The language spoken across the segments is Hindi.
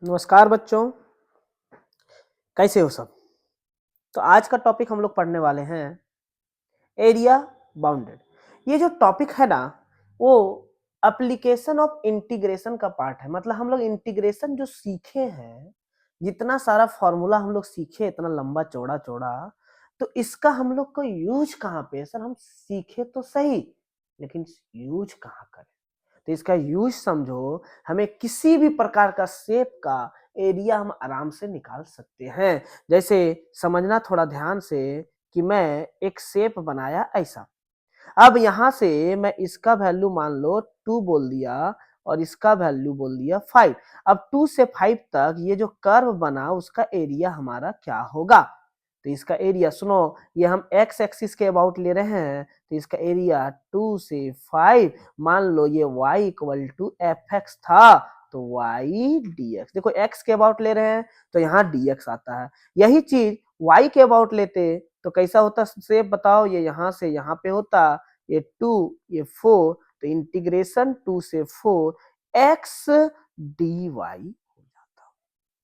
नमस्कार बच्चों, कैसे हो सब। तो आज का टॉपिक हम लोग पढ़ने वाले हैं एरिया बाउंडेड। ये जो टॉपिक है ना, वो एप्लीकेशन ऑफ इंटीग्रेशन का पार्ट है। मतलब हम लोग इंटीग्रेशन जो सीखे हैं, जितना सारा फॉर्मूला हम लोग सीखे, इतना लंबा चौड़ा चौड़ा, तो इसका हम लोग को यूज कहाँ पे है सर। हम सीखे तो सही, लेकिन यूज कहाँ करें। तो इसका यूज समझो, हमें किसी भी प्रकार का शेप का एरिया हम आराम से निकाल सकते हैं। जैसे समझना थोड़ा ध्यान से कि मैं एक शेप बनाया ऐसा। अब यहाँ से मैं इसका वैल्यू मान लो 2 बोल दिया और इसका वैल्यू बोल दिया 5। अब 2 से 5 तक ये जो कर्व बना उसका एरिया हमारा क्या होगा। तो इसका एरिया सुनो, ये हम एक्स एक्सिस के अबाउट ले रहे हैं, तो इसका एरिया 2 से 5, मान लो ये y equal to f x था, तो y dx। देखो x के अबाउट ले रहे हैं तो यहाँ dx आता है। यही चीज y के अबाउट लेते तो कैसा होता शेप बताओ। ये यहाँ से यहाँ पे होता, ये 2 ये 4, तो इंटीग्रेशन 2 से 4 x dy हो जाता।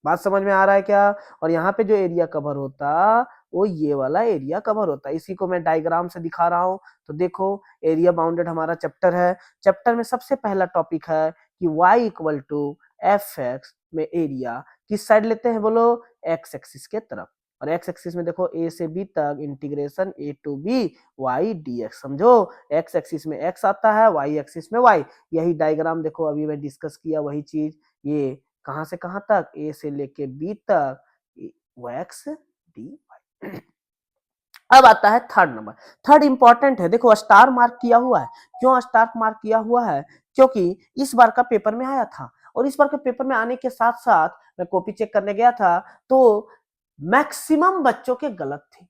बात समझ में आ रहा है क्या। और यहाँ पे जो एरिया कवर होता वो ये वाला एरिया कवर होता है। इसी को मैं डायग्राम से दिखा रहा हूँ। तो देखो, एरिया बाउंडेड हमारा चैप्टर है। चैप्टर में सबसे पहला टॉपिक है कि y equal to f x में एरिया किस साइड लेते हैं बोलो, एक्स एक्सिस के तरफ। और एक्स एक्सिस में देखो a से b तक integration a to b y dx। समझो, एक्स एक्सिस में x आता है, y एक्सिस में y। यही डायग्राम देखो अभी मैं डिस्कस किया वही चीज। ये कहां से कहां तक, a से लेके b तक x dy। अब आता है थर्ड नंबर। थर्ड इंपॉर्टेंट है। देखो स्टार मार्क किया हुआ है। क्यों स्टार मार्क किया हुआ है? क्योंकि इस बार का पेपर में आया था, और इस बार के पेपर में आने के साथ साथ मैं कॉपी चेक करने गया था तो मैक्सिमम बच्चों के गलत थे।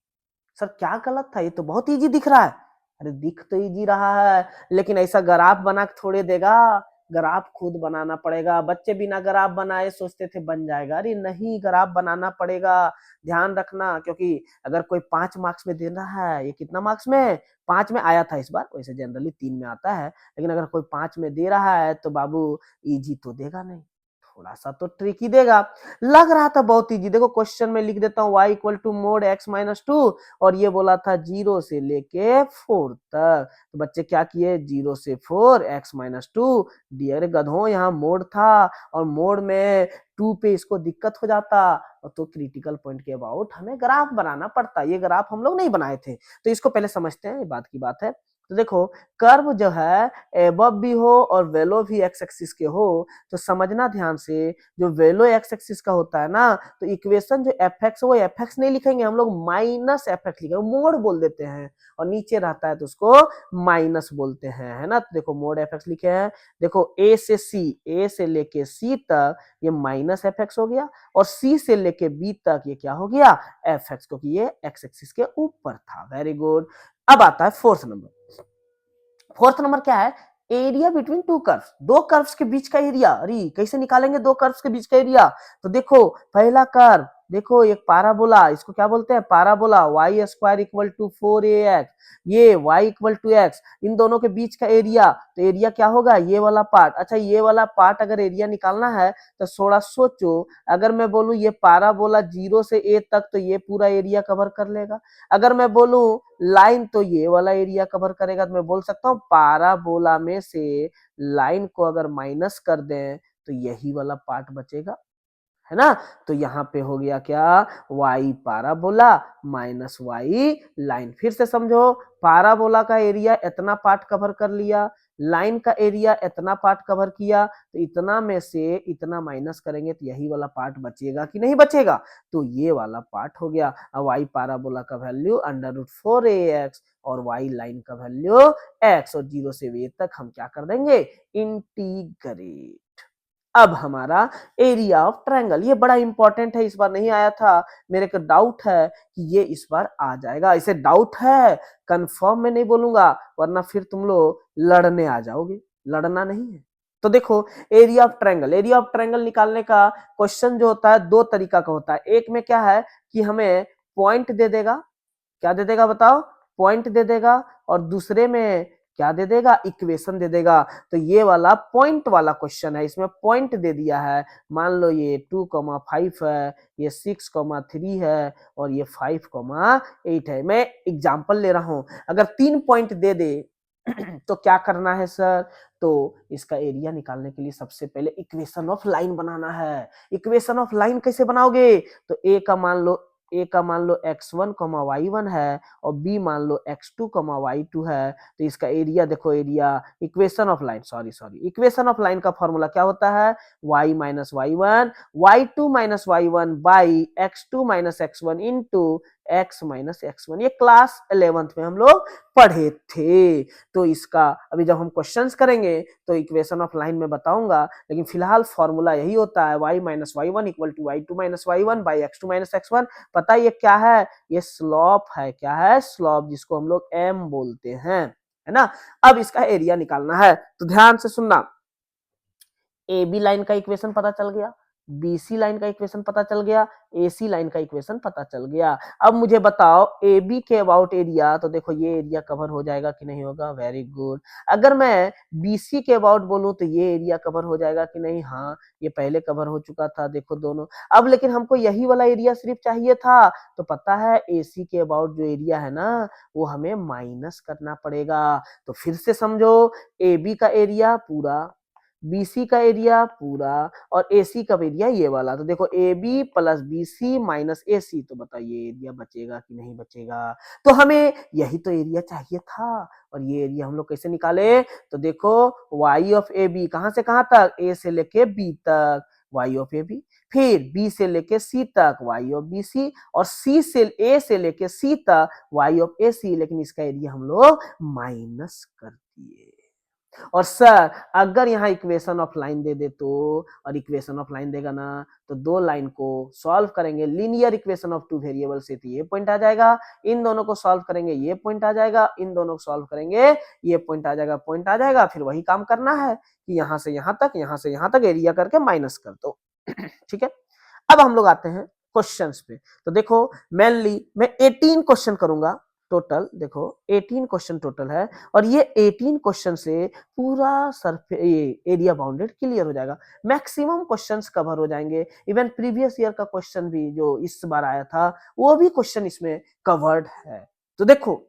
सर क्या गलत था, ये तो बहुत इजी दिख रहा है। अरे दिख तो इजी रहा है, लेकिन ऐसा ग्राफ बना के थोड़े देगा। ग्राफ खुद बनाना पड़ेगा। बच्चे बिना ग्राफ बनाए सोचते थे बन जाएगा, अरे नहीं, ग्राफ बनाना पड़ेगा। ध्यान रखना, क्योंकि अगर कोई 5 मार्क्स में दे रहा है, ये कितना मार्क्स में 5 में आया था इस बार, वैसे जनरली 3 में आता है, लेकिन अगर कोई 5 में दे रहा है तो बाबू इजी तो देगा नहीं, थोड़ा सा तो ट्रिकी देगा। लग रहा था बहुत इजी। देखो क्वेश्चन में लिख देता हूँ y equal to mod x minus 2, और ये बोला था 0 से लेके 4 तक। तो बच्चे क्या किए, 0 से 4 x माइनस 2 डियर गधों, यहाँ मोड था, और मोड में 2 पे इसको दिक्कत हो जाता, और तो क्रिटिकल पॉइंट के अबाउट हमें ग्राफ बनाना पड़ता। ये ग्राफ हम लोग नहीं बनाए थे, तो इसको पहले समझते हैं, ये बात की बात है। तो देखो, कर्व जो है एबव भी हो और वेलो भी एक्स एक्सिस के हो, तो समझना ध्यान से, जो वेलो एक्स एक्सिस का होता है ना, तो इक्वेशन जो एफ एक्स, वो एफ एक्स नहीं लिखेंगे हम लोग, माइनस एफ एक्स लिखेंगे, मोड बोल देते हैं। और नीचे रहता है तो उसको माइनस बोलते हैं, है ना। तो देखो मोड एफ एक्स लिखे हैं। देखो ए से सी, ए से लेके सी तक ये माइनस एफ एक्स हो गया, और सी से लेके बी तक ये क्या हो गया, एफ एक्स, क्योंकि ये एक्स एक्सिस के ऊपर था। Very good. अब आता है फोर्थ नंबर। फोर्थ नंबर क्या है, एरिया बिटवीन टू कर्व्स। दो कर्व्स के बीच का एरिया। अरे कैसे निकालेंगे दो कर्व्स के बीच का एरिया। तो देखो पहला कर्व, देखो एक पाराबोला, इसको क्या बोलते हैं, parabola. Y square equal to 4ax, ये y इक्वल टू x, इन दोनों के बीच का एरिया। तो एरिया क्या होगा, ये वाला पार्ट। अच्छा, ये वाला पार्ट अगर एरिया निकालना है तो थोड़ा सोचो। अगर मैं बोलूं ये पाराबोला 0 से a तक, तो ये पूरा एरिया कवर कर लेगा। अगर मैं बोलूं लाइन, तो ये वाला एरिया कवर करेगा। तो मैं बोल सकता हूँ पाराबोला में से लाइन को अगर माइनस कर दें तो यही वाला पार्ट बचेगा, है ना। तो यहाँ पे हो गया क्या, y parabola minus y line. फिर से समझो, पाराबोला का एरिया इतना पार्ट कवर कर लिया, लाइन का एरिया इतना पार्ट कवर किया, तो इतना में से इतना माइनस करेंगे तो यही वाला पार्ट बचेगा कि नहीं बचेगा, तो ये वाला पार्ट हो गया। अब y पाराबोला का वैल्यू √4ax और y लाइन का वैल्यू x, और 0 से a तक हम क्या कर देंगे, इंटीग्रेट। अब हमारा एरिया ऑफ ट्रायंगल, ये बड़ा इंपॉर्टेंट है, इस बार नहीं आया था, मेरे को डाउट है कि ये इस बार आ जाएगा। इसे डाउट है, कंफर्म में नहीं बोलूंगा, वरना फिर तुम लोग लड़ने आ जाओगे। लड़ना नहीं है। तो देखो, area of triangle, area of triangle निकालने का क्वेश्चन जो होता है दो तरीका का होता है। एक में क्या है कि हमें पॉइंट दे देगा, क्या दे देगा बताओ, पॉइंट दे देगा। और दूसरे में क्या दे देगा, इक्वेशन दे देगा। तो ये वाला पॉइंट वाला क्वेश्चन है, इसमें पॉइंट दे दिया है। मान लो ये 2,5 है, ये 6,3 है और ये 5,8 है। मैं एग्जांपल ले रहा हूं, अगर 3 पॉइंट दे दे तो क्या करना है सर, तो इसका एरिया निकालने के लिए सबसे पहले इक्वेशन ऑफ लाइन बनाना है। इक्वेशन ऑफ लाइन कैसे बनाओगे, तो ए का मान लो x1 y1 है और b मान लो x2 y2 है। तो इसका एरिया देखो, area equation of line, sorry equation of line का फॉर्मूला क्या होता है, y minus y1 y2 minus y1 by x2 minus x1 into x minus x1। ये क्लास 11th में हम लोग पढ़े थे। तो इसका अभी जब हम क्वेश्चंस करेंगे तो इक्वेशन ऑफ लाइन में बताऊंगा, लेकिन फिलहाल फॉर्मूला यही होता है, y minus y1 equal to y2 minus y1 by x2 minus x1। पता है ये क्या है, ये स्लॉप है। क्या है, स्लॉप, जिसको हम लोग m बोलते हैं, है ना। अब इसका एरिया निकालना है, तो ध्यान से सुनना। ए बी लाइन का इक्वेशन पता चल गया, बी सी लाइन का इक्वेशन पता चल गया, ए सी लाइन का इक्वेशन पता चल गया। अब मुझे बताओ ए बी के अबाउट एरिया, तो देखो ये एरिया कवर हो जाएगा कि नहीं होगा, वेरी गुड। अगर मैं बी सी के अबाउट बोलूं तो ये एरिया कवर हो जाएगा कि नहीं, हाँ ये पहले कवर हो चुका था, देखो दोनों। अब लेकिन हमको यही वाला एरिया सिर्फ चाहिए था, तो पता है ए सी के अबाउट जो एरिया है ना, वो हमें माइनस करना पड़ेगा। तो फिर से समझो, ए बी का एरिया पूरा, बीसी का एरिया पूरा और एसी का एरिया ये वाला। तो देखो A B plus B C minus A C, तो बताइए एरिया बचेगा कि नहीं बचेगा। तो हमें यही तो एरिया चाहिए था, और ये एरिया हम लोग कैसे निकाले, तो देखो y ऑफ ए बी कहां से कहां तक, ए से लेके बी तक y ऑफ ए बी, फिर बी से लेके सी तक y ऑफ बी सी, और सी से ए से लेके सी तक y ऑफ ए सी। लेकिन इसका एरिया हम लोग माइनस कर दिए। और सर अगर यहाँ इक्वेशन ऑफ लाइन दे दे तो, और इक्वेशन ऑफ लाइन देगा ना, तो दो लाइन को सॉल्व करेंगे, linear equation of two variable से, तो ये पॉइंट आ जाएगा। इन दोनों को सॉल्व करेंगे, ये पॉइंट आ जाएगा। इन दोनों को सॉल्व करेंगे, ये पॉइंट आ जाएगा, पॉइंट आ जाएगा। फिर वही काम करना है कि यहाँ से यहाँ तक, यहाँ से यहाँ तक एरिया करके माइनस कर दो। ठीक है, अब हम लोग आते हैं क्वेश्चंस पे। तो देखो मेनली मैं 18 क्वेश्चन करूंगा टोटल, देखो 18 क्वेश्चन टोटल है, और ये 18 क्वेश्चन से पूरा ये एरिया बाउंडेड क्लियर हो जाएगा। मैक्सिमम क्वेश्चंस कवर हो जाएंगे, इवन प्रीवियस ईयर का क्वेश्चन भी जो इस बार आया था वो भी क्वेश्चन इसमें कवर्ड है। तो देखो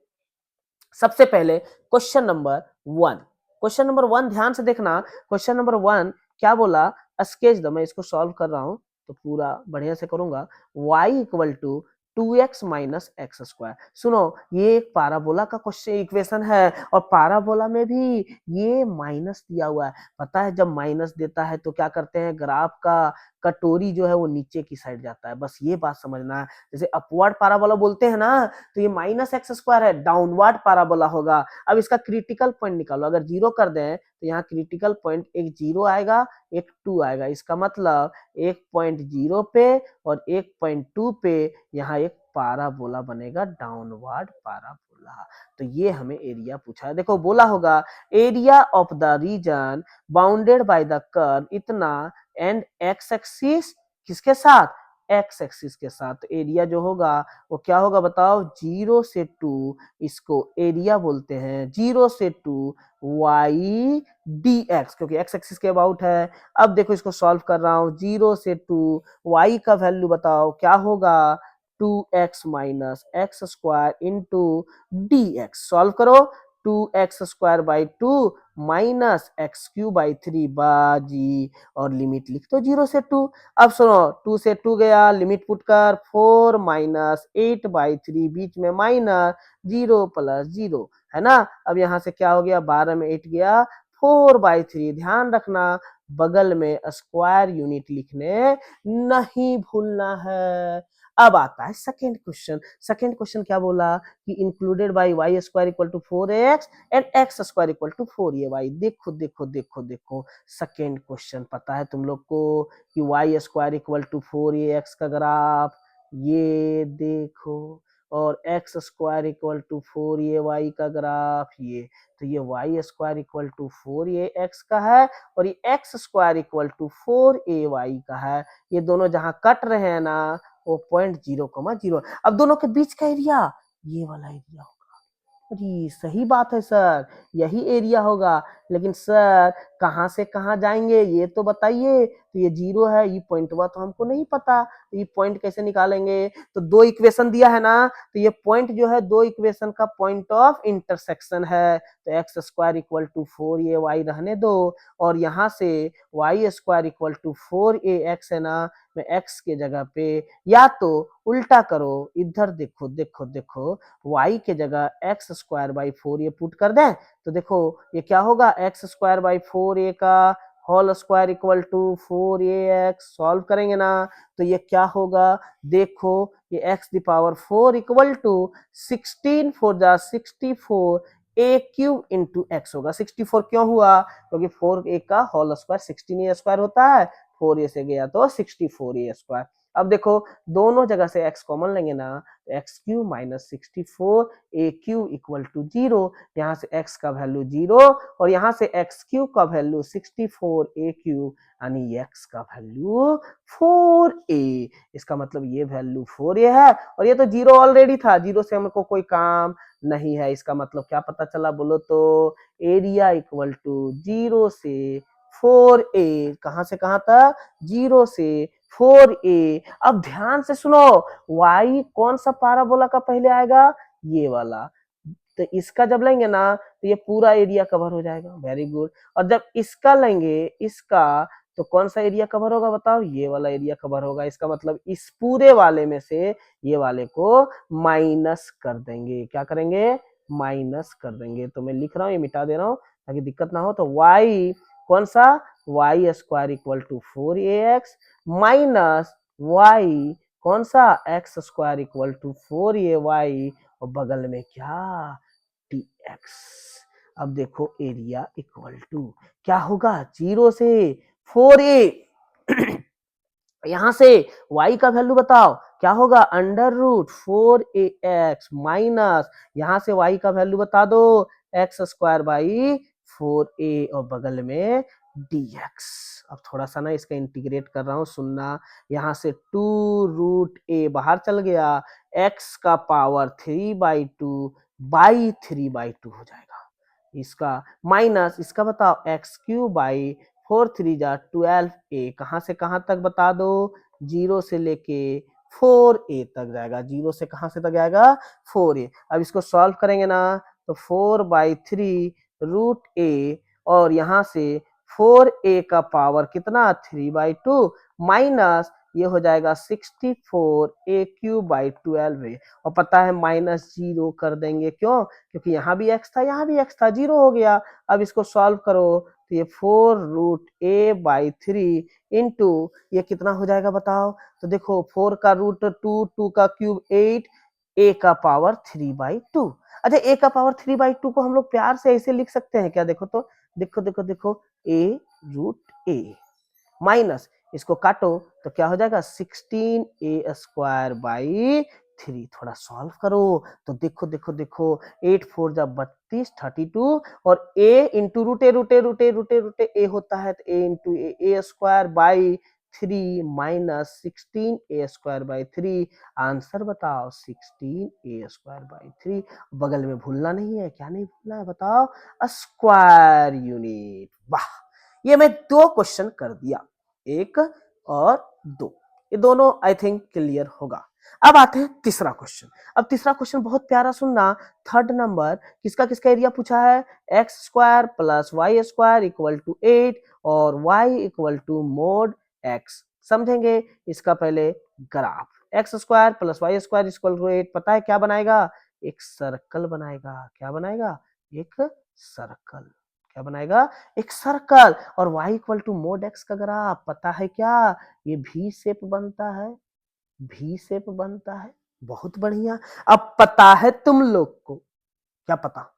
सबसे पहले क्वेश्चन नंबर 1, क्वेश्चन नंबर 1 ध्यान से देखना। क्वेश्चन नंबर 1 क्या बोला, स्केच दो, मैं इसको सॉल्व कर रहा हूं तो पूरा बढ़िया से करूंगा। y equal to 2x minus x square. सुनो ये एक पाराबोला का क्वेश्चन इक्वेशन है, और पाराबोला में भी ये माइनस दिया हुआ है। पता है जब माइनस देता है तो क्या करते हैं, ग्राफ का कटोरी जो है वो नीचे की साइड जाता है, बस ये बात समझना है। जैसे अपवर्ड पाराबोला बोलते हैं ना, तो ये माइनस एक्स स्क्वायर है, डाउनवर्ड पाराबोला होगा। अब इसका क्रिटिकल पॉइंट निकालो, अगर जीरो कर दें तो यहाँ क्रिटिकल पॉइंट एक जीरो आएगा, एक 2 आएगा। इसका मतलब 1.0 पे और 1.2 पे यहाँ एक पाराबोला बनेगा, डाउनवर्ड पाराबोला। तो ये हमें एरिया पूछा है। देखो बोला होगा area of the reason bounded by the curve इतना एंड एक्स एक्सिस किसके साथ, एक्स एक्सिस के साथ। तो एरिया जो होगा वो क्या होगा बताओ, 0 से 2, इसको एरिया बोलते हैं, 0 से 2 y dx, क्योंकि एक्स एक्सिस के अबाउट है। अब देखो इसको सॉल्व कर रहा हूं, 0 से 2 y का वैल्यू बताओ क्या होगा, 2x minus x square into D x. Solve करो, 2x square by 2 minus x Q by 3 बाजी, और लिमिट लिख दो 0 से 2। अब सुनो 2 से 2 गया, लिमिट पुट कर, 4 माइनस 8 बाई 3, बीच में माइनस 0 प्लस 0 है ना। अब यहाँ से क्या हो गया, 12 में 8 गया, 4/3। ध्यान रखना बगल में स्क्वायर यूनिट लिखने नहीं भूलना है। अब आता है सेकेंड क्वेश्चन। सेकेंड क्वेश्चन क्या बोला कि included by y square equal to 4x and x square equal to 4ay। देखो देखो देखो देखो सेकेंड क्वेश्चन पता है तुम लोग को कि Y square equal to 4ax का ग्राफ ये देखो, और x square equal to 4ay का ग्राफ ये। तो ये Y square equal to 4ax का है, और ये x square equal to 4ay का है। ये दोनों जहां कट रहे हैं ना वो 0.0,0। अब दोनों के बीच का एरिया ये वाला एरिया होगा, अरे सही बात है सर, यही एरिया होगा। लेकिन सर कहाँ से कहाँ जाएंगे ये तो बताइए। तो ये जीरो है, ये पॉइंटवा तो हमको नहीं पता, तो ये पॉइंट कैसे निकालेंगे? तो दो इक्वेशन दिया है ना, तो ये पॉइंट जो है दो इक्वेशन का पॉइंट ऑफ इंटरसेक्शन है। तो x square equal to 4 y रहने दो, और यहाँ से वाई स्क्वायर इक्वल टू 4 है ना, मैं एक्स के जगह पे या तो उल्टा करो, इधर देखो देखो देखो, y के जगह एक्स स्क्वायर बाई 4 पुट कर दें, तो देखो ये क्या होगा, एक्स स्क्वायर बाई 4 का whole square equal to 4 solve करेंगे ना, तो ये क्या होगा, देखो ये x the power 4 equal to 16 4 जा 64 ए क्यूब इंटू एक्स होगा। 64 क्यों हुआ, क्योंकि 4 का होल स्क्वायर 16 ए स्क्वायर होता है, 4 से गया तो 64 ए स्क्वायर। अब देखो दोनों जगह से x कॉमन लेंगे ना, x cube minus 64 a cube equal to 0, यहाँ से x का वैल्यू 0 और यहाँ से एक्स क्यू का वैल्यू 64 ए क्यू, यानी x का वैल्यू 4a। इसका मतलब ये वैल्यू 4a है, और ये तो 0 ऑलरेडी था, 0 से हमको कोई काम नहीं है। इसका मतलब क्या पता चला बोलो तो, एरिया इक्वल टू 0 से 4a, कहाँ से कहाँ तक, 0 से 4a। अब ध्यान से सुनो, y कौन सा पाराबोला का पहले आएगा, ये वाला, तो इसका जब लेंगे ना तो ये पूरा एरिया कवर हो जाएगा, वेरी गुड। और जब इसका लेंगे, इसका, तो कौन सा एरिया कवर होगा बताओ, ये वाला एरिया कवर होगा। इसका मतलब इस पूरे वाले में से ये वाले को माइनस कर देंगे, क्या करेंगे, माइनस कर देंगे। तो मैं लिख रहा हूँ, ये मिटा दे रहा हूँ ताकि दिक्कत ना हो। तो y कौन सा, y square equal to 4ax minus y कौन सा, x square equal to 4ay, और बगल में क्या, dx। अब देखो एरिया इक्वल टू क्या होगा, 0 से 4a। यहां से y का वैल्यू बताओ क्या होगा, अंडर रूट 4ax माइनस, यहां से y का वैल्यू बता दो, एक्स स्क्वायर बाई 4a, और बगल में dx। अब थोड़ा सा ना इसका इंटीग्रेट कर रहा हूं, सुनना, यहाँ से 2 रूट a बाहर चल गया, x का पावर 3/2 बाई 3/2 हो जाएगा। इसका माइनस, इसका बताओ एक्स क्यू बाई 4 3 जा 12a, कहाँ से कहाँ तक बता दो, 0 से लेके 4a तक जाएगा, 0 से कहाँ से तक जाएगा, 4a। अब इसको सॉल्व करेंगे ना, तो 4/3 रूट a, और यहाँ से 4a का पावर कितना, 3/2 माइनस, ये हो जाएगा 64a³ बाई 12a, और पता है माइनस 0 कर देंगे, क्यों, क्योंकि यहाँ भी x था, यहाँ भी x था, 0 हो गया। अब इसको सॉल्व करो, तो ये 4 रूट a/3 इंटू ये कितना हो जाएगा बताओ, तो देखो 4 का रूट 2, 2 का क्यूब 8, a का पावर 3/2। अच्छा, a का पावर 3/2 को हम लोग प्यार से ऐसे लिख सकते हैं क्या, देखो तो, देखो देखो देखो, a√a माइनस, इसको काटो तो क्या हो जाएगा, 16a² बाई 3। थोड़ा सॉल्व करो, तो देखो देखो देखो, 8 4 जा 32 32, और a इंटू रूटे होता है, तो a into A square by 3 minus 16a² by 3। Answer बताओ 16a² बाई 3। बगल में भूलना नहीं है, क्या नहीं भूलना है बताओ, स्क्वायर यूनिट। वाह, ये मैं 2 क्वेश्चन कर दिया, 1 और 2, ये दोनों आई थिंक क्लियर होगा। अब आते हैं तीसरा क्वेश्चन। अब तीसरा क्वेश्चन बहुत प्यारा, सुनना, थर्ड नंबर, किसका किसका एरिया पूछा है, x square plus Y square equal to 8 और y equal to mod x। समझेंगे इसका पहले graph, x square plus Y square equal to 8 पता है क्या बनाएगा, एक सर्कल बनाएगा, क्या बनाएगा, एक सर्कल, क्या बनाएगा, एक सर्कल। और y equal to mod x का ग्राफ पता है क्या, ये भी शेप बनता है, भी शेप बनता है, बहुत बढ़िया। अब पता है तुम लोग को, क्या पता,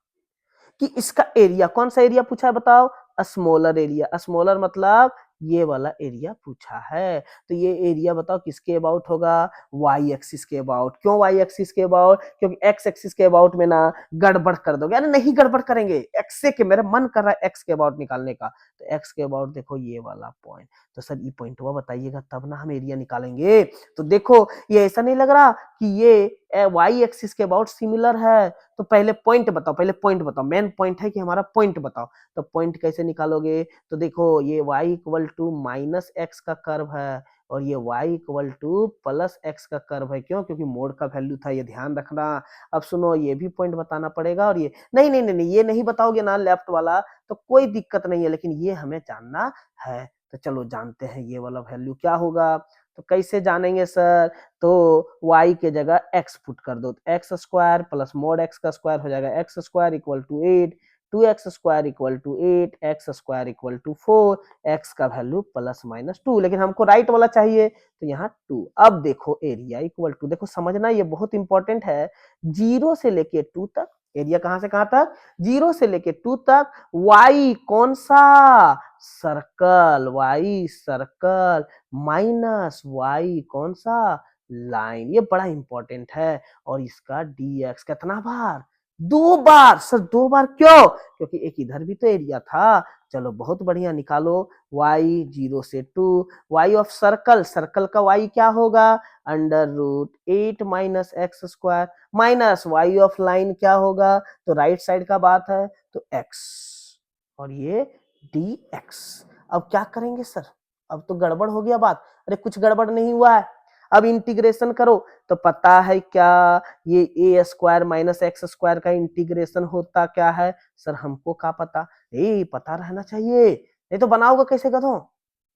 कि इसका एरिया, कौन सा एरिया पूछा है बताओ, स्मॉलर एरिया, स्मॉलर मतलब ये वाला एरिया पूछा है। तो ये एरिया बताओ किसके अबाउट होगा, वाई एक्सिस के अबाउट। क्यों वाई एक्सिस के अबाउट, क्योंकि एक्स एक्सिस के अबाउट में ना गड़बड़ कर दोगे। अरे नहीं गड़बड़ करेंगे, एक्स से के मेरा मन कर रहा है एक्स के अबाउट निकालने का, तो एक्स के अबाउट देखो ये वाला पॉइंट। तो सर ये पॉइंट हुआ बताइएगा तब ना हम एरिया निकालेंगे। तो देखो ये ऐसा नहीं लग रहा कि ये वाई एक्सिस के अबाउट सिमिलर है। तो पहले पॉइंट बताओ, पहले पॉइंट बताओ, मेन पॉइंट है कि हमारा पॉइंट बताओ। तो पॉइंट कैसे निकालोगे, तो देखो ये y equal to minus x का कर्व है और ये y equal to plus x का कर्व है। क्यों, क्योंकि मोड का वैल्यू था, ये ध्यान रखना। अब सुनो ये भी पॉइंट बताना पड़ेगा और ये नहीं नहीं नहीं नहीं ये नहीं बताओगे ना लेफ्ट वाला तो कोई दिक्कत नहीं है, लेकिन ये हमें जानना है। तो चलो जानते हैं ये वाला वैल्यू क्या होगा। तो कैसे जानेंगे सर, तो y के जगह x पुट कर दो, तो x square plus mod x का स्क्वायर हो जाएगा x square equal to 8, 2x square equal to 8, x square equal to 4, एक्स का वैल्यू प्लस माइनस 2, लेकिन हमको राइट वाला चाहिए तो यहाँ 2। अब देखो एरिया इक्वल टू, देखो समझना ये बहुत इंपॉर्टेंट है, 0 से लेके 2 तक एरिया कहां से कहां तक, 0 से लेके 2 तक y कौन सा circle, y circle minus y कौन सा लाइन, ये बड़ा इंपॉर्टेंट है। और इसका dx कितना बार, 2 बार। सर 2 बार क्यों, क्योंकि एक इधर भी तो एरिया था। चलो बहुत बढ़िया, निकालो y 0 से 2, y ऑफ सर्कल, सर्कल का y क्या होगा, under root 8 minus x square, minus y of line क्या होगा, तो राइट साइड का बात है तो x और ये dx। अब क्या करेंगे सर, अब तो गड़बड़ हो गया बात। अरे कुछ गड़बड़ नहीं हुआ है, अब इंटीग्रेशन करो। तो पता है क्या, ये ए स्क्वायर माइनस एक्स स्क्वायर का इंटीग्रेशन होता क्या है, सर हमको क्या पता, पता रहना चाहिए, नहीं तो बनाओगे कैसे गधों।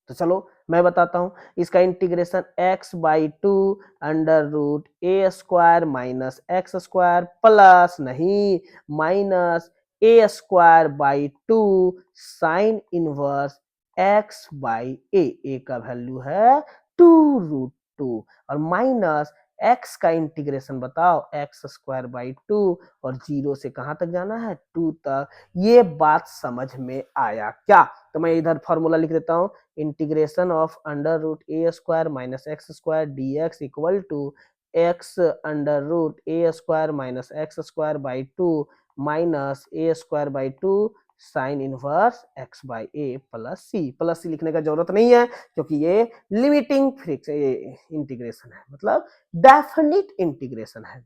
तो चलो मैं बताता हूं, इसका integration x by two under root A square minus x square plus नहीं minus A square by two sine inverse x by A का वैल्यू है 2√2 और माइनस x का इंटीग्रेशन बताओ एक्स स्क्वायर बाई 2 और 0 से कहां तक जाना है 2 तक। ये बात समझ में आया क्या, तो मैं इधर फॉर्मूला लिख देता हूं, integration of under root A square minus x square D X equal to X under root A square minus x square by two minus A square by two sine inverse x by A plus C लिखने का जरूरत नहीं है क्योंकि ये लिमिटिंग फ्रिक्स इंटीग्रेशन है, मतलब डेफिनिट इंटीग्रेशन है।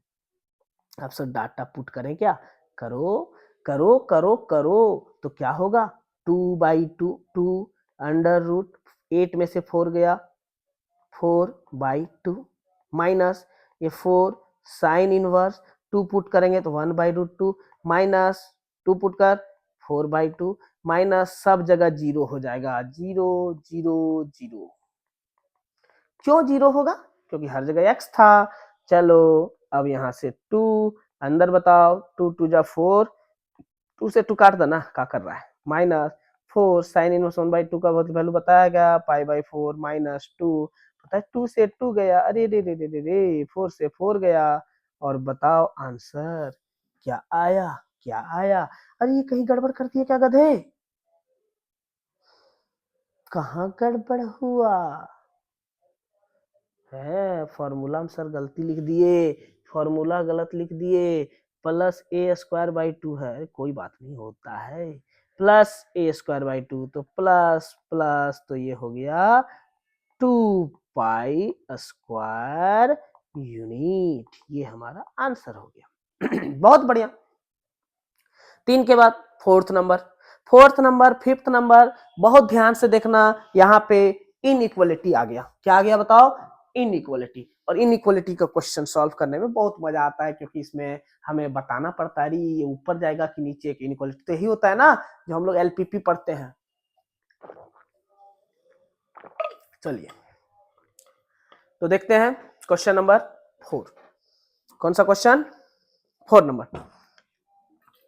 अब सर डाटा पुट करें क्या, करो करो करो करो, तो क्या होगा 2/2 2 अंडर रूट 8 में से 4 गया 4/2 माइनस ये 4 साइन इनवर्स 2 पुट करेंगे तो 1/√2 माइनस 2 पुट कर 4/2 माइनस सब जगह 0 हो जाएगा, 0 0 0। क्यों 0 होगा, क्योंकि हर जगह x था। चलो अब यहाँ से 2 अंदर बताओ, 2 2 जा 4, 2 से 2 काट दो ना, क्या कर रहा है, माइनस 4 साइन इनवर्स 1/2 का वैल्यू बताया गया पाई/4 माइनस 2, पता है 2 से 2 गया, अरे रे रे रे रे रे 4 से 4 गया। और बताओ आंसर क्या आया, क्या आया। अरे ये कहीं गड़बड़ कर दिए क्या गधे, कहाँ गड़बड़ हुआ है, फॉर्मूला में सर गलती लिख दिए, फॉर्मूला गलत लिख दिए, प्लस ए स्क्वायर बाई 2 है, कोई बात नहीं होता है, प्लस ए स्क्वायर बाई 2 तो प्लस प्लस तो ये हो गया 2 पाई स्क्वायर यूनिट, ये हमारा आंसर हो गया। बहुत बढ़िया। 3 के बाद fourth number, fourth number fifth number, बहुत ध्यान से देखना, यहाँ पे इनइक्वालिटी आ गया, क्या आ गया बताओ, इनइक्वालिटी। और इनइक्वालिटी का क्वेश्चन सॉल्व करने में बहुत मजा आता है क्योंकि इसमें हमें बताना पड़ता है ये ऊपर जाएगा कि नीचे, एक इनइक्वालिटी तो यही होता है ना जो हम लोग एलपीपी पढ़ते हैं। चलिए तो देखते हैं क्वेश्चन नंबर 4, कौन सा क्वेश्चन, 4 नंबर।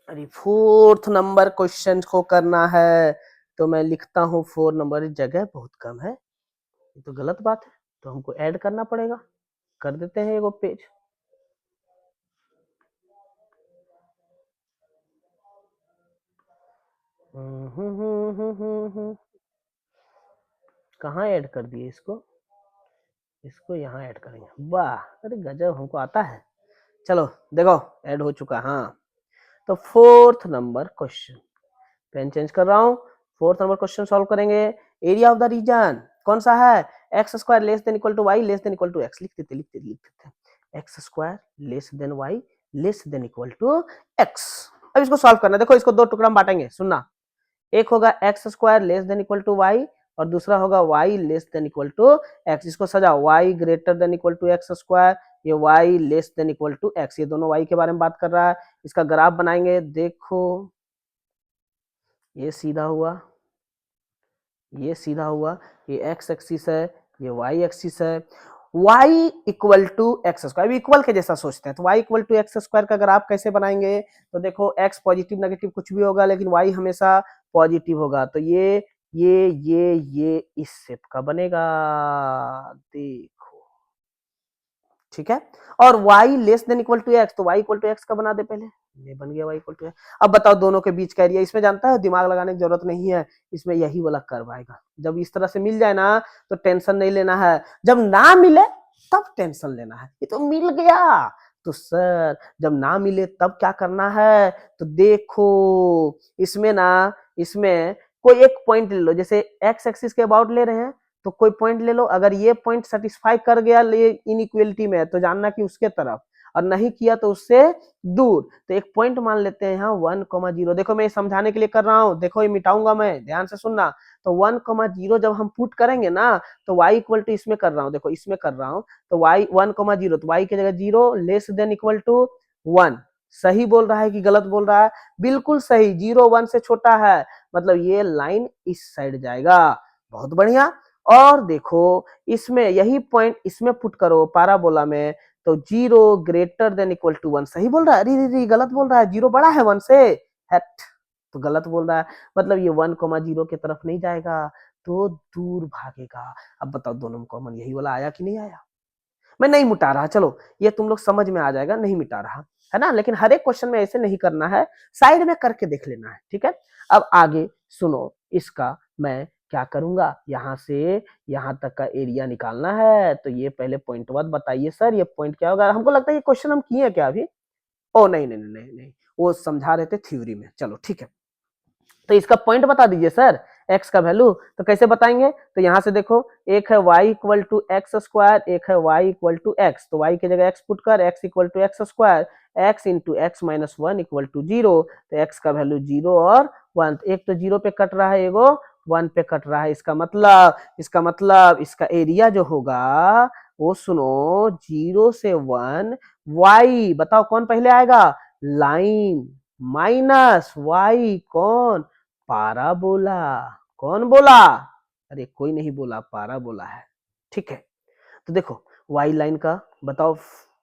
अरे 4th नंबर क्वेश्चन को करना है तो मैं लिखता हूँ 4 नंबर, जगह बहुत कम है, ये तो गलत बात है, तो हमको ऐड करना पड़ेगा, कर देते हैं एगो पेज। कहाँ ऐड कर दिए इसको, इसको यहाँ ऐड करेंगे। वाह, अरे गजब, हमको आता है। चलो देखो ऐड हो चुका। हाँ, तो fourth number question, pen change कर रहा हूँ। फोर्थ नंबर क्वेश्चन सॉल्व करेंगे। एरिया ऑफ द रीजन कौन सा है, x square less than equal to y less than equal to x. लिख देते x square less than y less than equal to x. अब इसको सॉल्व करना, देखो इसको दो टुकड़ा में बांटेंगे, सुनना। एक होगा X square less than equal to Y और दूसरा होगा Y less than equal to X. इसको सजा, Y greater than equal to x square, ये Y less than equal to X, ये दोनों वाई के बारे में बात कर रहा है। इसका ग्राफ बनाएंगे, देखो ये सीधा हुआ, ये सीधा हुआ, ये एक्स एक्सिस है, ये वाई एक्सिस है। y equal to x square, equal के जैसा सोचते हैं, तो y equal to x square का अगर आप कैसे बनाएंगे, तो देखो x पॉजिटिव नेगेटिव कुछ भी होगा लेकिन y हमेशा पॉजिटिव होगा, तो ये इस शेप का बनेगा, देखो ठीक है। और y less than equal to x, तो y इक्वल टू एक्स का बना दे पहले, ये बन गया y इक्वल टू एक्स। अब बताओ दोनों के बीच का एरिया, इसमें जानता है दिमाग लगाने की जरूरत नहीं है, इसमें यही वाला कर्व आएगा। जब इस तरह से मिल जाए ना तो टेंशन नहीं लेना है, जब ना मिले तब टेंशन लेना है। ये तो मिल गया तो सर जब ना मिले तब क्या करना है, तो देखो इसमें ना, इसमें कोई एक पॉइंट ले लो, जैसे एक्स एक्सिस के अबाउट ले रहे हैं तो कोई पॉइंट ले लो, अगर ये पॉइंट सेटिस्फाई कर गया इनइक्वलिटी में तो जानना कि उसके तरफ, और नहीं किया तो उससे दूर। तो एक पॉइंट मान लेते हैं यहाँ 1,0। देखो मैं समझाने के लिए कर रहा हूँ, देखो ये मिटाऊंगा मैं, ध्यान से सुनना। तो 1,0 जब हम पुट करेंगे ना तो y इक्वल टू इसमें कर रहा हूँ, देखो इसमें कर रहा हूँ, तो y 1,0, तो y की जगह 0 लेस देन इक्वल टू 1। सही बोल रहा है कि गलत बोल रहा है, बिल्कुल सही, 0 1 से छोटा है, मतलब ये लाइन इस साइड जाएगा। बहुत बढ़िया। और देखो इसमें यही पॉइंट इसमें पुट करो पाराबोला में, तो 0 ग्रेटर देन इक्वल टू 1। सही बोल रहा है, अरे गलत बोल रहा है, 0 बड़ा है 1 से, हैट, तो गलत बोल रहा है, मतलब ये 1,0 की तरफ नहीं जाएगा तो दूर भागेगा। अब बताओ दोनों में कॉमन यही वाला आया कि नहीं आया। मैं नहीं मिटा रहा, चलो ये तुम लोग समझ में आ जाएगा, नहीं मिटा रहा है ना, लेकिन हर एक क्वेश्चन में ऐसे नहीं करना है, साइड में करके देख लेना है, ठीक है। अब आगे सुनो, इसका मैं क्या करूंगा, यहाँ से यहाँ तक का एरिया निकालना है, तो ये पहले पॉइंट बाद बताइए सर ये पॉइंट क्या होगा। हमको लगता है ये क्वेश्चन हम किए क्या अभी, ओ नहीं नहीं नहीं नहीं नहीं, वो समझा रहे थे थ्योरी में, चलो ठीक है। तो इसका पॉइंट बता दीजिए सर, x का वैल्यू, तो कैसे बताएंगे, तो यहां से देखो एक है y equal to x square, एक है y इक्वल टू एक्स, तो y की जगह x पुट कर, x equal to x square, x into x minus 1 equal to 0, तो x का वैल्यू 0 और 1, एक तो 0 पे कट रहा है, एगो 1 पे कट रहा है, इसका मतलब इसका एरिया जो होगा वो सुनो 0 से 1, y बताओ कौन पहले आएगा, लाइन, माइनस y कौन, पाराबोला। कौन बोला, अरे कोई नहीं बोला, पाराबोला है, ठीक है। तो देखो y लाइन का बताओ,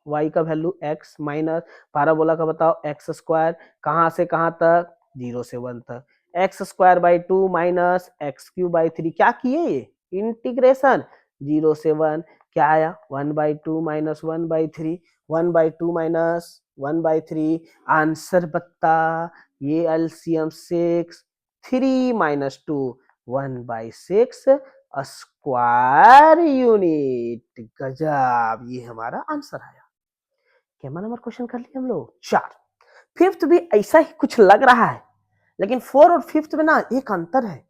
y का वैल्यू x माइनस पाराबोला का बताओ एक्स स्क्वायर, कहां से कहां तक, 0 से 1 तक, x square by 2 minus x cube by 3, क्या किए ये इंटीग्रेशन, 0 से 1, क्या आया 1/2 माइनस 1/3, 1/2 माइनस 1/3, आंसर बता, ये एलसीएम 6, 3 माइनस 2 1/6 स्क्वायर यूनिट, गजब, ये हमारा आंसर आया। क्या नंबर क्वेश्चन कर लिए हम लोग, 4। फिफ्थ भी ऐसा ही कुछ लग रहा है, लेकिन 4 और फिफ्थ में ना एक अंतर है।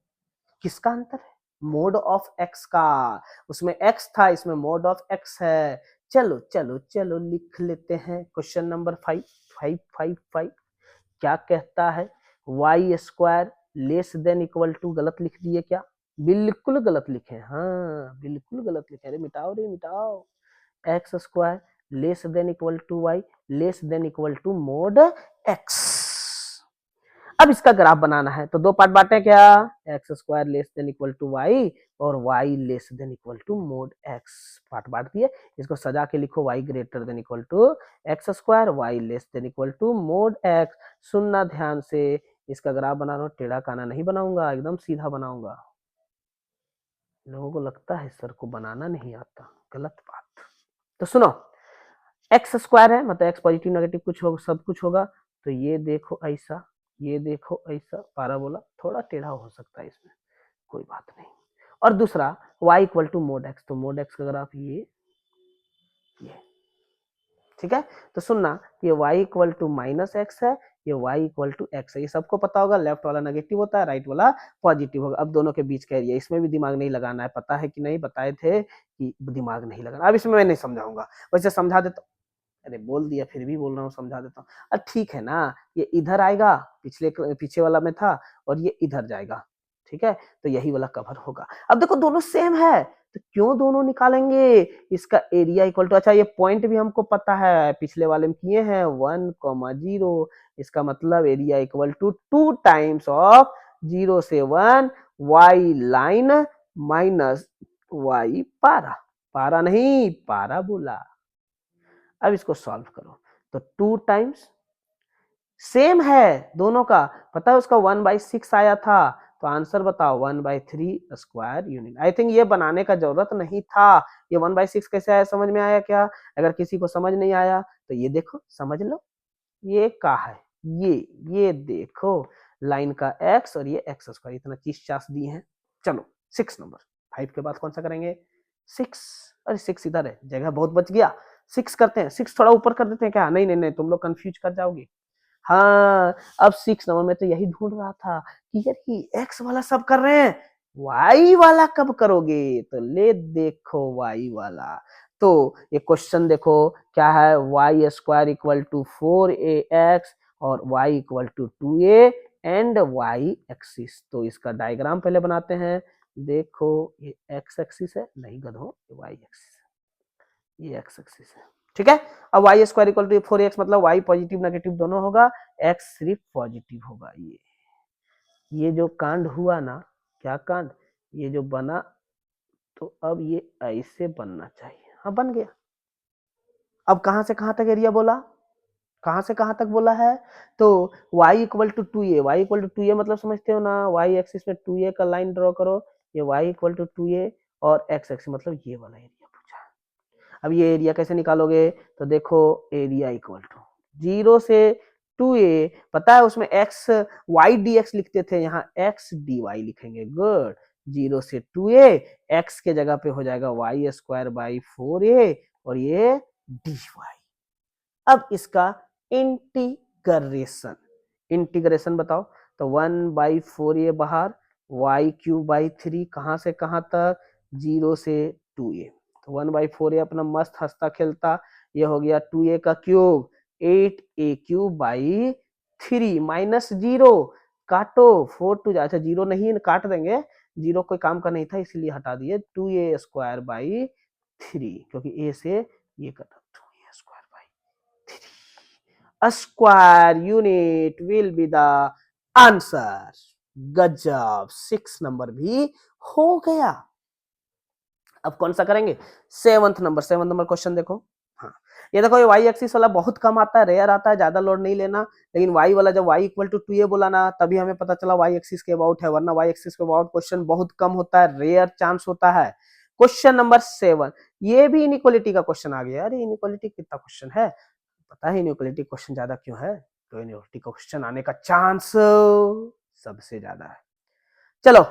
किसका अंतर है, मोड ऑफ एक्स का, उसमें एक्स था इसमें मोड ऑफ एक्स है। चलो चलो चलो लिख लेते हैं क्वेश्चन नंबर 5, 5 क्या कहता है, y square less than equal to, गलत लिख दिए क्या, बिल्कुल गलत लिखे, हाँ बिल्कुल गलत लिखे, अरे मिटाओ रे मिटाओ, x square less than equal to y less than equal to mod x. अब इसका ग्राफ बनाना है, तो दो पार्ट बांटे क्या, X square less than equal to Y और Y less than equal to mod X, part बांट दिए। इसको सजा के लिखो, Y greater than equal to x square, Y less than equal to mod X. सुनना ध्यान से, इसका ग्राफ बना रहा हूँ, टेढ़ा काना नहीं बनाऊंगा, एकदम सीधा बनाऊंगा। लोगों को लगता है सर को बनाना नहीं आता, गलत बात। तो सुनो, एक्स स्क्वायर है मतलब एक्स पॉजिटिव नेगेटिव कुछ होगा, सब कुछ होगा, तो ये देखो ऐसा, ये देखो ऐसा, पाराबोला थोड़ा टेढ़ा हो सकता है इसमें, कोई बात नहीं। और दूसरा y equal to mod x, तो मोड x का ग्राफ ये, ठीक है। तो सुनना, ये y equal to minus x है, ये y इक्वल टू एक्स है, ये सबको पता होगा, लेफ्ट वाला नेगेटिव होता है, राइट वाला पॉजिटिव होगा। अब दोनों के बीच का एरिया, इसमें भी दिमाग नहीं लगाना है, पता है कि नहीं, बताए थे कि दिमाग नहीं लगाना। अब इसमें मैं नहीं समझाऊंगा, वैसे समझा देता हूँ, अरे बोल दिया फिर भी बोल रहा हूँ, समझा देता हूँ। अब ठीक है ना, ये इधर आएगा, पीछे वाला में था, और ये इधर जाएगा, ठीक है, तो यही वाला कवर होगा। अब देखो दोनों सेम है, तो क्यों दोनों निकालेंगे, इसका एरिया इक्वल टू, अच्छा ये पॉइंट भी हमको पता है, पिछले वाले में किए हैं 1,0, इसका मतलब area equal to 2 times of 0 से 1 y लाइन माइनस y पारा, पारा नहीं पाराबोला। अब इसको सॉल्व करो, तो 2 टाइम्स, सेम है दोनों का, पता है उसका 1/6 आया था, तो आंसर बताओ 1/3 स्क्वायर यूनिट। आई थिंक ये बनाने का जरूरत नहीं था, ये 1/6 कैसे आया, समझ में आया क्या? अगर किसी को समझ नहीं आया तो ये देखो समझ लो, ये का है, ये देखो लाइन का x और ये x स्क्वायर, इतना चीज चास दी है। चलो 6 नंबर, 5 के बाद कौन सा करेंगे, 6, अरे 6 इधर है, जगह बहुत बच गया, 6 करते हैं, 6 थोड़ा ऊपर कर देते हैं क्या, नहीं नहीं नहीं, तुम लोग कंफ्यूज कर जाओगे। हाँ, अब 6 नंबर में तो यही ढूंढ रहा था कि यार ये एक्स वाला सब कर रहे हैं, वाई वाला कब करोगे, तो ले देखो वाई वाला। तो ये क्वेश्चन देखो क्या है, y square equal to 4ax और y equal to 2a and y axis. तो इसका डायग्राम पहले बनाते हैं, देखो ये एक्स एक्सिस है, नहीं गधो, ये वाई एक्सिस है, ये एक्स एक्सिस है, ठीक है। अब Y square equal to 4x, मतलब वाई पॉजिटिव नेगेटिव दोनों होगा, एक्स सिर्फ पॉजिटिव होगा। ये जो कांड हुआ ना, क्या कांड, ये जो बना, तो अब ये ऐसे बनना चाहिए, हाँ बन गया। अब कहां से कहां तक एरिया बोला, कहां से कहां तक बोला है, तो y equal to 2a, y equal to 2a मतलब समझते हो ना, y एक्सिस में 2a का लाइन ड्रॉ करो, ये y इक्वल टू 2a और x एक्सिस मतलब ये वाला एरिया पूछा है। अब ये एरिया कैसे निकालोगे, तो देखो एरिया इक्वल टू 0 से 2a, पता है उसमें x y dx लिखते थे, यहाँ x dy लिखेंगे, गुड। 0 से 2a, x के जगह पे हो जाएगा y स्क्वायर बाई 4a और ये dy। अब इसका इंटीग्रेशन, इंटीग्रेशन बताओ, तो 1/4 ये बाहर, y³ कहां से कहां तक, 0 से 2a, तो 1/4 ये अपना मस्त हंसता खेलता, ये हो गया 2a का क्यूब, 8a³ माइनस 0, काटो 4 टू, अच्छा 0 नहीं काट देंगे, 0 कोई काम का नहीं था इसलिए हटा दिए, 2a² बाई 3, क्योंकि a से ये कटा, 2a square by 3 square unit will be the answer. गजब, 6 नंबर भी हो गया। अब कौन सा करेंगे, 7th number, 7th number question देखो। हाँ, ये देखो, ये वाई एक्सिस वाला बहुत कम आता है, रेयर आता है, ज्यादा लोड नहीं लेना, लेकिन वाई वाला जब वाई इक्वल टू 2a बोला ना, तभी हमें पता चला वाई एक्सिस के अबाउट है, वरना वाई एक्सिस के अबाउट क्वेश्चन बहुत कम होता है, रेयर चांस होता है। क्वेश्चन नंबर 7, ये भी इनइक्वालिटी का क्वेश्चन आ गया। अरे इनइक्वालिटी कितना क्वेश्चन है, पता है इनइक्वालिटी क्वेश्चन ज्यादा क्यों है, तो इनइक्वालिटी क्वेश्चन आने का चांस सबसे ज्यादा है। चलो,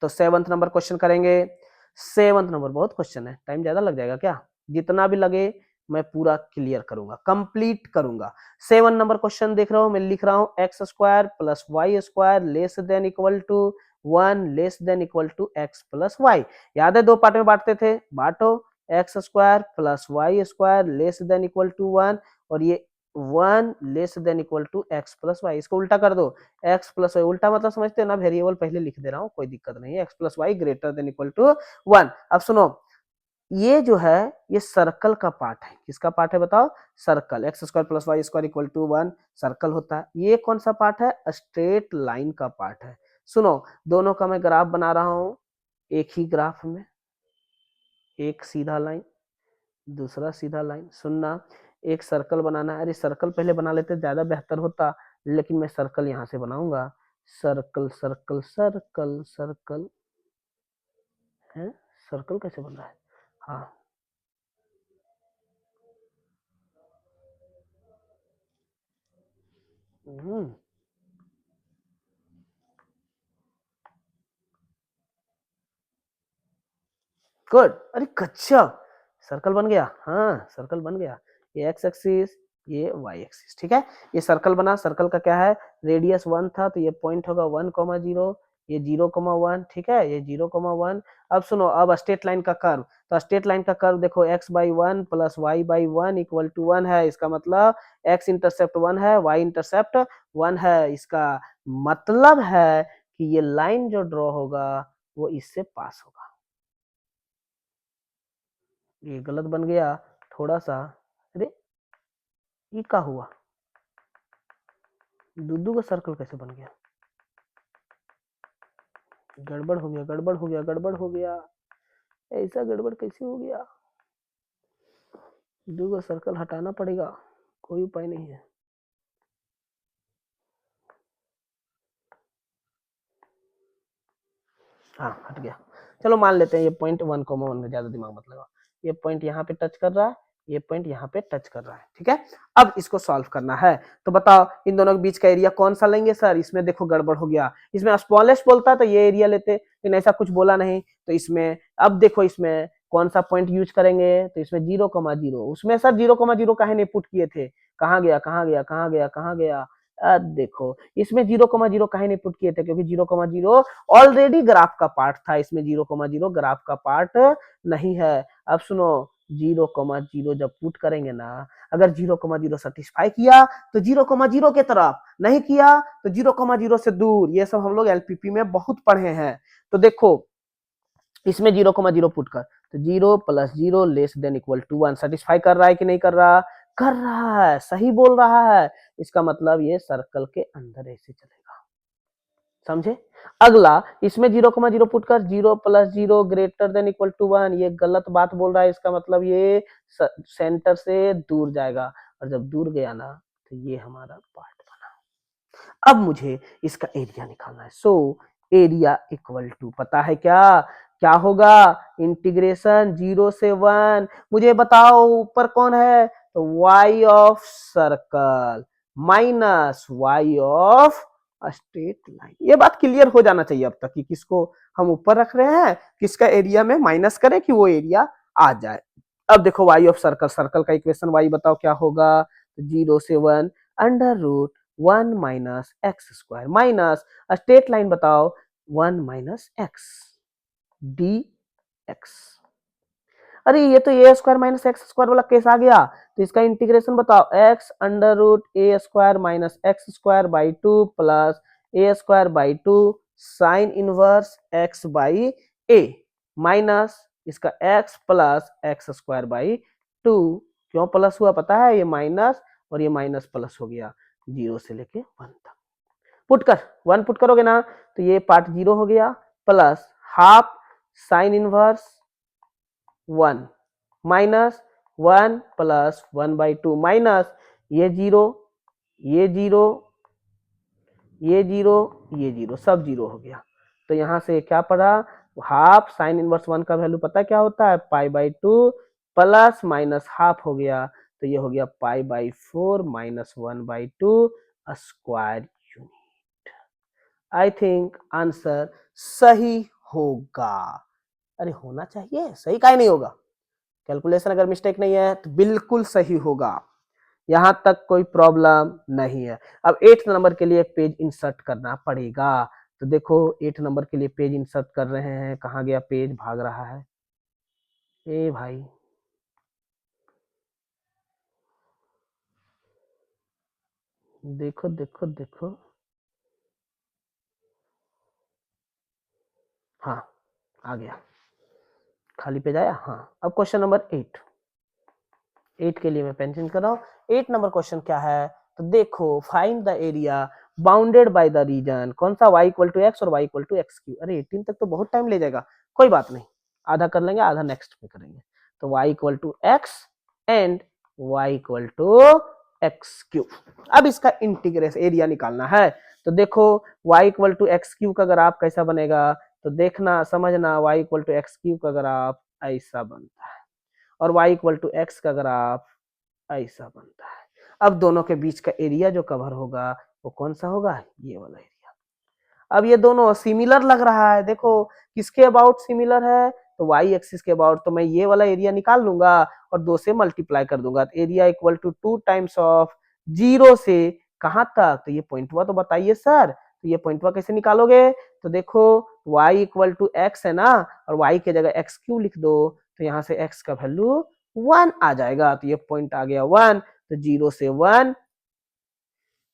तो 7th नंबर क्वेश्चन करेंगे। 7th नंबर बहुत क्वेश्चन है, टाइम ज्यादा लग जाएगा क्या, जितना भी लगे मैं पूरा क्लियर करूंगा, कंप्लीट करूंगा। 7 नंबर क्वेश्चन देख रहा हूं, मैं लिख रहा हूं X square plus Y square less than equal to 1 less than equal to X plus Y. याद है 2 पार्ट में बांटते थे, बांटो, X square plus Y square less than equal to 1 और ये 1 less than equal to X plus Y, इसको उल्टा कर दो, एक्स प्लस वाई, उल्टा मतलब समझते हैं ना, वेरिएबल पहले लिख दे रहा हूँ, कोई दिक्कत नहीं है, x plus y greater than equal to 1। अब सुनो, ये जो है ये सर्कल का पार्ट है, किसका पार्ट है बताओ, circle, x square plus Y square equal to 1 circle होता है। ये कौन सा पार्ट है, स्ट्रेट लाइन का पार्ट है। सुनो, दोनों का मैं ग्राफ बना रहा हूं, एक ही ग्राफ में, एक सीधा लाइन, दूसरा सीधा लाइन। सुनना, एक सर्कल बनाना है, अरे सर्कल पहले बना लेते ज्यादा बेहतर होता, लेकिन मैं सर्कल यहां से बनाऊंगा, सर्कल सर्कल सर्कल सर्कल है, सर्कल कैसे बन रहा है, हाँ हम्म, गुड, अरे गजब, सर्कल बन गया, हाँ सर्कल बन गया। ये एक्स एक्सिस, ये वाई एक्सिस, ठीक है। ये सर्कल बना, सर्कल का क्या है, रेडियस 1 था तो ये पॉइंट होगा 1,0, ये 0,1, ठीक है, ये 0,1। अब सुनो, अब स्ट्रेट लाइन का कर्व, तो स्ट्रेट लाइन का कर्व देखो x/1 plus y/1 equal to 1 है। इसका मतलब x इंटरसेप्ट 1 है, y इंटरसेप्ट 1 है। इसका मतलब है कि ये लाइन जो ड्रॉ होगा वो इससे पास होगा। ये गलत बन गया थोड़ा सा, अरे ये क्या हुआ, दुद्दू का सर्कल कैसे बन गया, गड़बड़ हो गया, गड़बड़ हो गया, गड़बड़ हो गया, ऐसा गड़बड़ कैसे हो गया, दुद्दू का सर्कल हटाना पड़ेगा, कोई उपाय नहीं है। हाँ हट गया, चलो मान लेते हैं ये पॉइंट 1,1 में, ज्यादा दिमाग मत लगाओ। ये पॉइंट यहाँ पे टच कर रहा है, ये पॉइंट यहाँ पे टच कर रहा है, ठीक है। अब इसको सॉल्व करना है, तो बताओ इन दोनों के बीच का एरिया कौन सा लेंगे सर। इसमें देखो गड़बड़ हो गया, इसमें स्मॉलेस्ट बोलता तो ये एरिया लेते, लेकिन ऐसा कुछ बोला नहीं, तो इसमें अब देखो इसमें कौन सा पॉइंट यूज करेंगे, तो इसमें 0,0, उसमें सर 0,0 काहे नहीं पुट किए थे, कहाँ गया, कहाँ गया, कहाँ गया, कहाँ गया, देखो इसमें 0,0 काहे नहीं पुट किए थे, क्योंकि 0,0 ऑलरेडी ग्राफ का पार्ट था, इसमें 0,0 ग्राफ का पार्ट नहीं है। अब सुनो, 0,0 जब पुट करेंगे ना, अगर 0,0 सेटिस्फाई किया तो 0,0 के तरफ, नहीं किया तो 0,0 से दूर। ये सब हम लोग एलपीपी में बहुत पढ़े हैं। तो देखो इसमें 0,0 पुट कर, तो 0 + 0 less than equal to 1, satisfy कर रहा है कि नहीं कर रहा, कर रहा है, सही बोल रहा है। इसका मतलब ये सर्कल के अंदर ऐसे चलेगा, समझे। अगला इसमें 0,0 पुट कर, 0 + 0 ग्रेटर देन इक्वल टू 1, ये गलत बात बोल रहा है। इसका मतलब ये सेंटर से दूर जाएगा, और जब दूर गया ना तो ये हमारा पार्ट बना। अब मुझे इसका एरिया निकालना है। सो एरिया इक्वल टू पता है क्या, क्या होगा, इंटीग्रेशन 0 से 1। मुझे बताओ ऊपर कौन है, तो y of circle minus y of straight line. ये बात क्लियर हो जाना चाहिए अब तक कि किसको हम ऊपर रख रहे हैं, किसका एरिया में माइनस करें कि वो एरिया आ जाए। अब देखो y ऑफ सर्कल, सर्कल का इक्वेशन y बताओ क्या होगा, 0 से 1 under root 1 minus x square, minus straight line बताओ 1 माइनस एक्स डी एक्स। अरे ये तो a square minus x square वाला केस आ गया, तो इसका इंटीग्रेशन बताओ, x under root A square minus x square by 2 plus a square by 2 sine inverse x by a, minus इसका x plus x square by 2। क्यों प्लस हुआ पता है, ये माइनस और ये माइनस प्लस हो गया, 0 से लेके 1 तक। पुट कर, 1 पुट करोगे ना तो ये पार्ट 0 हो गया, plus half sine inverse 1 minus 1 plus 1/2 minus ये 0, ये 0, ये 0, ये 0, सब 0 हो गया। तो यहाँ से क्या पड़ा, हाफ साइन इनवर्स 1 का वैल्यू पता क्या होता है, π/2 प्लस माइनस हाफ हो गया, तो ये हो गया π/4 minus 1/2 square unit. I think answer सही होगा, अरे होना चाहिए, सही काहे नहीं होगा, कैलकुलेशन अगर मिस्टेक नहीं है तो बिल्कुल सही होगा, यहां तक कोई प्रॉब्लम नहीं है। अब 8 नंबर के लिए पेज इंसर्ट करना पड़ेगा, तो देखो 8 नंबर के लिए पेज इंसर्ट कर रहे हैं, कहाँ गया पेज, भाग रहा है, ए भाई देखो देखो देखो, हाँ आ गया, खाली पेज आया, हाँ। अब क्वेश्चन नंबर 8 के लिए मैं पेन चेंज कर रहा हूँ। 8 नंबर क्वेश्चन क्या है, तो देखो find the area bounded by the region, कौन सा, y इक्वल टू एक्स और y equal to x cube. अरे 18 तक तो बहुत टाइम ले जाएगा, कोई बात नहीं, आधा कर लेंगे, आधा नेक्स्ट में करेंगे। तो y equal to x and y equal to x cube. अब इसका इंटीग्रेशन एरिया निकालना है, तो देखो y equal to x cube का ग्राफ कैसा बनेगा, तो देखना समझना, y equal to x cube का ग्राफ ऐसा बनता है, और y इक्वल टू एक्स का ग्राफ ऐसा बनता है। अब दोनों के बीच का एरिया जो कवर होगा वो कौन सा होगा, ये वाला एरिया। अब ये दोनों सिमिलर लग रहा है, देखो किसके अबाउट सिमिलर है, तो वाई एक्सिस के अबाउट, तो मैं ये वाला एरिया निकाल लूंगा और 2 से मल्टीप्लाई कर दूंगा, तो area equal to 2 times of 0 से कहां तक, तो ये पॉइंटवा तो बताइए सर, तो ये पॉइंटवा कैसे निकालोगे, तो देखो y इक्वल टू एक्स है ना, और y के जगह एक्स क्यू लिख दो, तो यहाँ से x का वैल्यू 1 आ जाएगा, तो ये पॉइंट आ गया 1, तो 0 से 1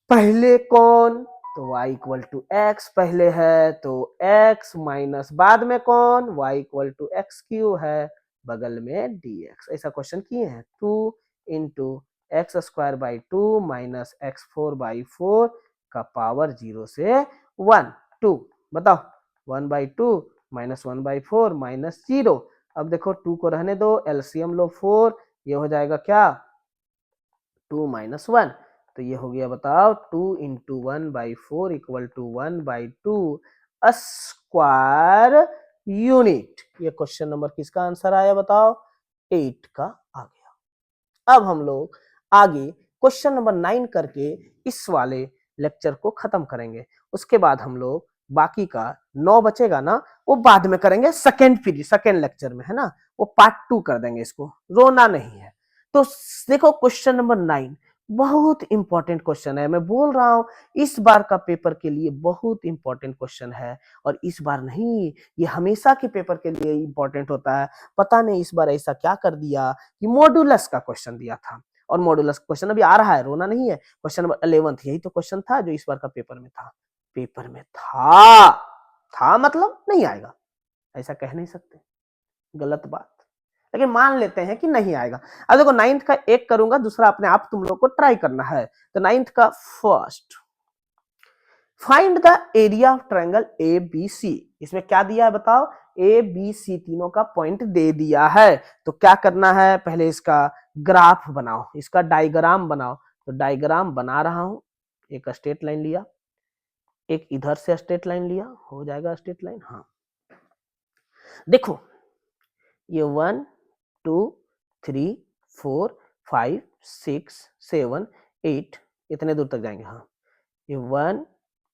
पहले कौन, तो y इक्वल टू एक्स पहले है, तो x माइनस बाद में कौन, y equal to x cube है, बगल में dx। ऐसा क्वेश्चन किए हैं, 2 into x square by 2 minus x 4 by 4 का पावर 0 से 1, 2 बताओ, 1 बाई 2 माइनस 1 बाई 4 माइनस 0। अब देखो 2 को रहने दो, एलसीएम लो 4, ये हो जाएगा क्या, 2 माइनस 1, तो ये हो गया बताओ 2 into 1 by 4 equal to 1 by 2 square unit. ये क्वेश्चन नंबर किसका आंसर आया बताओ, 8 का आ गया। अब हम लोग आगे क्वेश्चन नंबर 9 करके इस वाले लेक्चर को खत्म करेंगे, उसके बाद हम लोग बाकी का 9 बचेगा ना, वो बाद में करेंगे, सेकेंड पीरियड सेकेंड लेक्चर में है ना, वो पार्ट 2 कर देंगे, इसको रोना नहीं है। तो देखो क्वेश्चन नंबर 9 बहुत इंपॉर्टेंट क्वेश्चन है, मैं बोल रहा हूं इस बार का पेपर के लिए बहुत इंपॉर्टेंट क्वेश्चन है, और इस बार नहीं, ये हमेशा के पेपर के लिए इंपॉर्टेंट होता है। पता नहीं इस बार ऐसा क्या कर दिया कि मॉडुलस का क्वेश्चन दिया था, और मॉडुलस क्वेश्चन अभी आ रहा है, रोना नहीं है। क्वेश्चन नंबर 11 यही तो क्वेश्चन था जो इस बार का पेपर में था, पेपर में था मतलब नहीं आएगा, ऐसा कह नहीं सकते, गलत बात, लेकिन मान लेते हैं कि नहीं आएगा। अब देखो 9th का एक करूंगा, दूसरा अपने आप तुम लोग को ट्राई करना है। तो 9th का first, find the area of triangle A B C. इसमें क्या दिया है बताओ, ए बी सी तीनों का पॉइंट दे दिया है, तो क्या करना है, पहले इसका ग्राफ बनाओ, इसका डायग्राम बनाओ। तो डायग्राम बना रहा हूं, एक स्ट्रेट लाइन लिया, एक इधर से स्ट्रेट लाइन लिया, हो जाएगा स्ट्रेट लाइन, हाँ देखो ये 1 2 3 4 5 6 7 8 इतने दूर तक जाएंगे, हाँ ये 1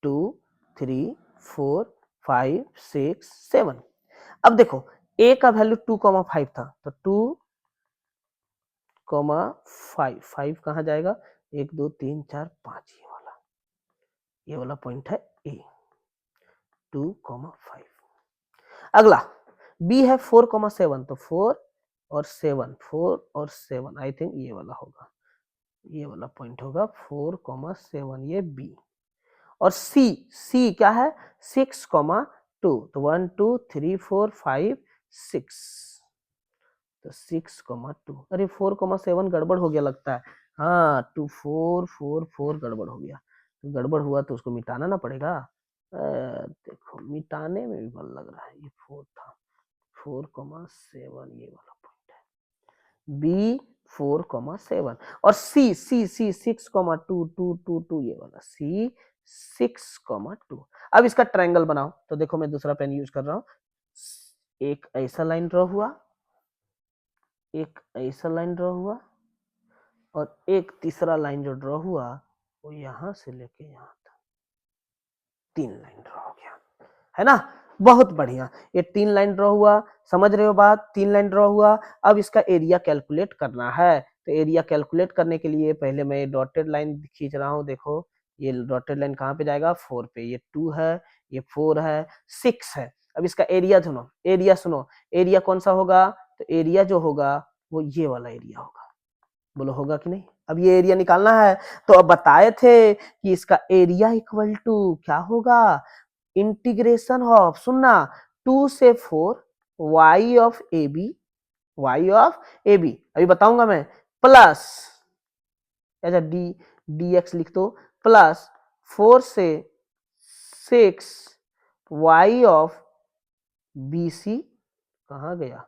2 3 4 5 6 7। अब देखो a का वैल्यू 2,5 था, तो 2,5 5 कहाँ जाएगा, 1 2 3 4 5, ये वाला पॉइंट है a, 2,5। अगला b है 4,7, तो 4 और 7, 4 और 7, आई थिंक ये वाला होगा, ये वाला पॉइंट होगा 4,7, ये b। और सी क्या है 6,2, तो 1 2 3 4 5 6, तो 6,2, अरे 4,7 गड़बड़ हो गया लगता है, हाँ 2 4 4 4 गड़बड़ हो गया, तो गड़बड़ हुआ तो उसको मिटाना ना पड़ेगा, देखो मिटाने में भी बल लग रहा है, ये 4 था, 4,7 ये वाला पॉइंट है, बी 4,7, और सी 6,2 2 2 2 ये वाला सी 6,2। अब इसका ट्रायंगल बनाओ, तो देखो मैं दूसरा पेन यूज कर रहा हूं, एक ऐसा लाइन ड्रॉ हुआ, एक ऐसा लाइन ड्रॉ हुआ, और एक तीसरा लाइन जो ड्रॉ हुआ वो यहां से लेके यहां तक 3 लाइन ड्रॉ हो गया, है ना, बहुत बढ़िया, ये 3 लाइन ड्रॉ हुआ, समझ रहे हो बात, 3 लाइन ड्रॉ हुआ। अब इसका एरिया कैलकुलेट करना है, तो एरिया कैलकुलेट करने के लिए पहले मैं डॉटेड लाइन खींच रहा हूं, देखो ये डॉटेड लाइन कहां पे जाएगा, 4 पे, ये 2 है, ये 4 है, 6 है। अब इसका एरिया सुनो, एरिया सुनो, एरिया कौन सा होगा, तो एरिया जो होगा वो ये वाला एरिया होगा, बोलो होगा कि नहीं। अब ये एरिया निकालना है, तो अब बताए थे कि इसका एरिया इक्वल टू क्या होगा, इंटीग्रेशन ऑफ, सुनना 2 से 4 y of A B, y of A B अभी बताऊंगा मैं, प्लस अच्छा डी एक्स लिख दो, प्लस 4 से 6 y ऑफ बी सी, कहाँ गया,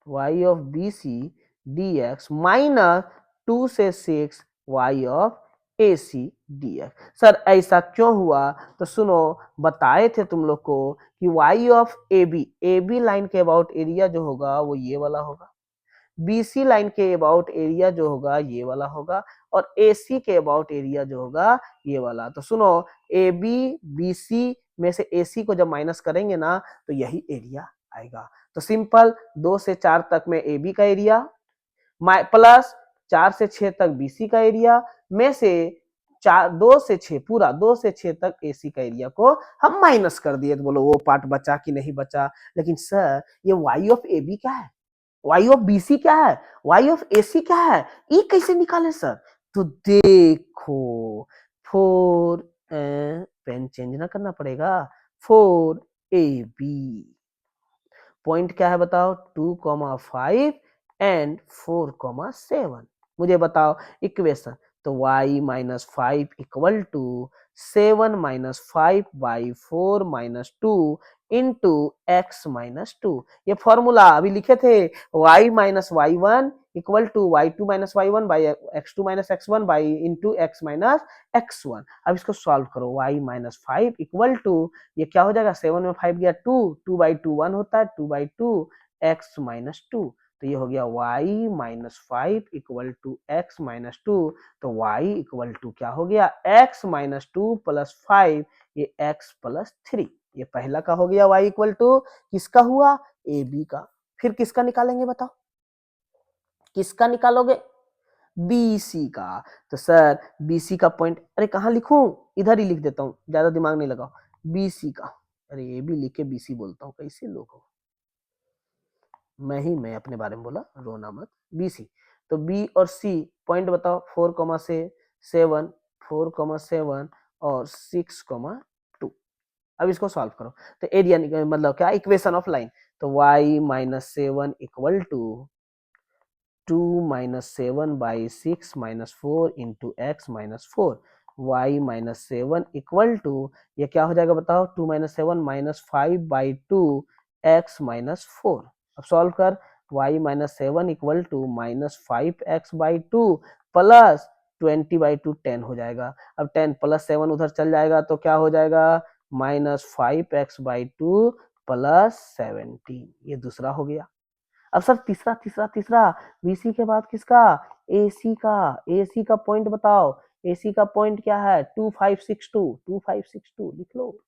y of B C D X minus 2 से 6 y of A C D X. Sir ऐसा क्यों हुआ, तो सुनो बताए थे तुम लोग को कि y of A B line के अबाउट एरिया जो होगा वो ये वाला होगा, BC लाइन के अबाउट एरिया जो होगा ये वाला होगा, और AC के अबाउट एरिया जो होगा ये वाला। तो सुनो AB BC में से AC को जब माइनस करेंगे ना तो यही एरिया आएगा। तो सिंपल 2 से 4 तक में AB का एरिया प्लस 4 से 6 तक BC का एरिया में से 2 से 6 पूरा 2 से 6 तक AC का एरिया को हम माइनस कर दिए। तो बोलो वो पार्ट बचा कि नहीं बचा। लेकिन सर ये Y ऑफ AB क्या है, Y ऑफ BC क्या है, Y ऑफ AC क्या है, ये कैसे निकाले सर। तो देखो 4 पेन चेंज ना करना पड़ेगा, 4AB पॉइंट क्या है बताओ, 2,5 एंड 4,7। मुझे बताओ इक्वेशन। तो y minus 5 equal to 7-5/4 - 2 into x minus 2। ये फॉर्मूला अभी लिखे थे, y minus y1 equal to y2 minus y1 by x2 minus x1 by into x minus x1। अब इसको सॉल्व करो, y माइनस 5 इक्वल टू, ये क्या हो जाएगा, 7 में 5 गया 2, 2/2 1 होता है, 2/2 x माइनस 2। तो ये हो गया y minus 5 equal to x minus 2। तो y इक्वल टू क्या हो गया, x माइनस 2 प्लस 5, ये x प्लस 3। ये पहला का हो गया y इक्वल टू, किसका हुआ, AB का। फिर किसका निकालेंगे बताओ, किसका निकालोगे, BC का। तो सर BC का पॉइंट, अरे कहाँ लिखूं, इधर ही लिख देता हूँ, ज्यादा दिमाग नहीं लगाओ। BC का, अरे ये भी लिख के BC बोलता हूँ, कैसे लोग हो, मैं अपने बारे में बोला, रोना मत। BC, तो B और C पॉइंट बताओ, 4,7, 4,7 और 6,2। अब इसको सॉल्व करो। तो एरिया मतलब क्या, इक्वेशन ऑफ लाइन। तो y minus 7 equal to 2 minus 7/6 - 4 into x minus 4। y minus 7 equal to, ये क्या हो जाएगा बताओ, 2 माइनस 7 माइनस 5/2 x माइनस 4। अब सॉल्व कर, y minus 7 equal to minus 5x/2 plus 20/2 10 हो जाएगा। अब 10 प्लस 7 उधर चल जाएगा तो क्या हो जाएगा, माइनस 5x/2 प्लस 17। ये दूसरा हो गया। अब सर तीसरा तीसरा तीसरा, BC के बाद किसका, AC का। AC का पॉइंट बताओ, AC का पॉइंट क्या है, 2562, 2562 लिख लो,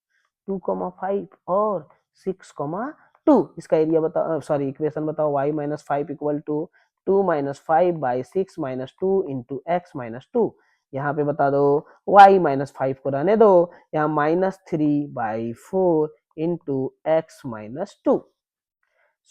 2,5 और 6,2। इसका एरिया बताओ, सॉरी इक्वेशन बताओ, y minus 5 equal to 2 minus 5/6 minus 2 into x minus 2। यहाँ पे बता दो, y माइनस 5 को रहने दो, यहाँ -3/4 इंटू एक्स माइनस 2।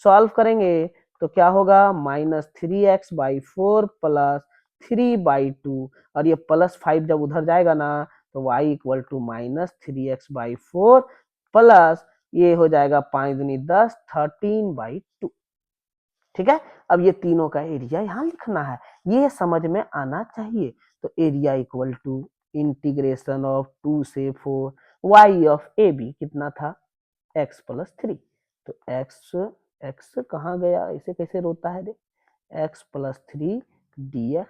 सॉल्व करेंगे तो क्या होगा, -3x/4 प्लस 3/2, और ये प्लस 5 जब उधर जाएगा ना तो y equal to -3x/4 plus, ये हो जाएगा 5 दूनी 10, 13/2। ठीक है। अब ये तीनों का एरिया यहाँ लिखना है, ये समझ में आना चाहिए। तो area equal to integration of 2 से 4 y ऑफ ए बी कितना था, x प्लस 3। तो x कहाँ गया, इसे कैसे रोता है रे, x प्लस 3 dx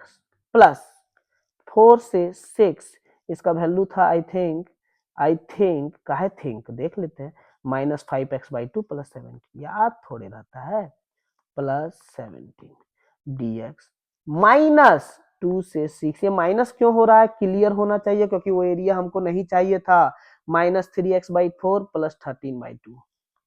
प्लस 4 से 6, इसका वैल्यू था आई थिंक काहे थिंक देख लेते हैं, -5x/2 प्लस 17, याद थोड़े रहता है, प्लस 17 dx माइनस 2 से 6। ये माइनस क्यों हो रहा है, क्लियर होना चाहिए, क्योंकि वो एरिया हमको नहीं चाहिए था। -3x/4 प्लस 13/2,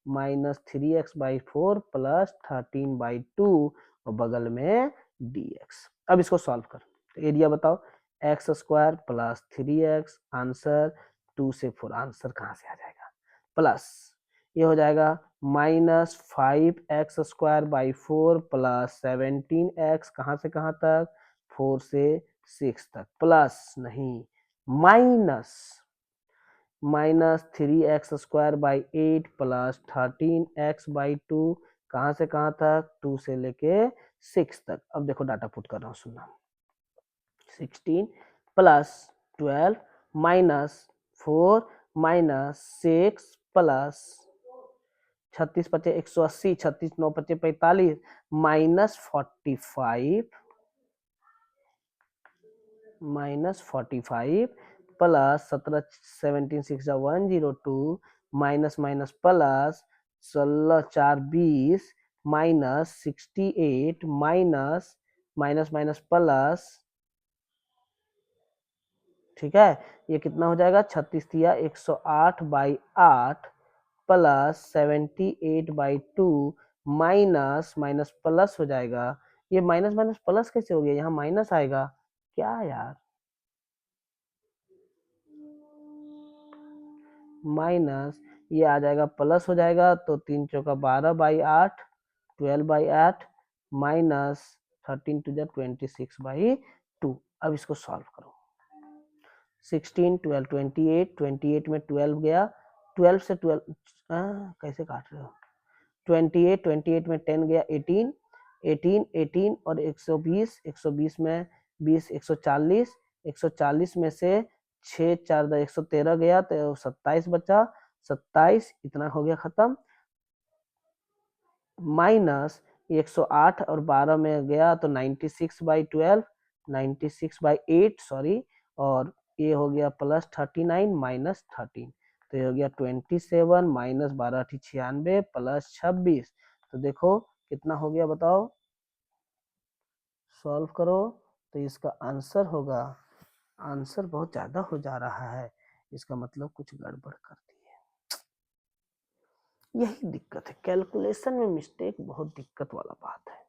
-3x/4 प्लस 13/2 और बगल में dx। अब इसको सॉल्व कर, तो एरिया बताओ, x² प्लस 3x, आंसर 2 से 4, आंसर कहाँ से आ जाएगा, प्लस ये हो जाएगा -5x²/4 प्लस 17x, कहाँ से कहाँ तक, 4 से 6 तक, प्लस नहीं -3x²/8 प्लस 13x/2, कहाँ से कहाँ तक, 2 से लेके 6 तक। अब देखो डाटा पुट कर रहा हूँ, सुनना, 16 प्लस 12 माइनस 4 माइनस 6 प्लस 36 पचे 180, 36 9 पचे 45 -45 plus 17 17 6 102 minus minus plus 16 4 20 minus 68 minus minus minus plus, ठीक है, ये कितना हो जाएगा 36 दिया 108/8 प्लस 78/2 माइनस माइनस प्लस हो जाएगा। ये माइनस माइनस प्लस कैसे हो गया, यहाँ माइनस आएगा क्या यार, माइनस ये आ जाएगा प्लस हो जाएगा, तो 3 चौका 12/8 12/8 माइनस 13 टू जा 26/2। अब इसको सॉल्व करो, 16 12 28 28 में 12 गया, 12 से 12 कैसे काट रहे हो, 28 28 में 10 गया 18 18 18 और 120 120 में 20 140 140 में से 6 4 113 गया तो 27 बचा, 27 इतना हो गया खत्म, माइनस 108 और 12 में गया तो 96/12 96/8 सॉरी, और ये हो गया प्लस 39 माइनस 13, तो ये हो गया 27 माइनस 12 96 प्लस 26, तो देखो कितना हो गया बताओ, सॉल्व करो तो इसका आंसर होगा, आंसर बहुत ज्यादा हो जा रहा है, इसका मतलब कुछ गड़बड़ कर दी है। यही दिक्कत है, कैलकुलेशन में मिस्टेक बहुत दिक्कत वाला बात है।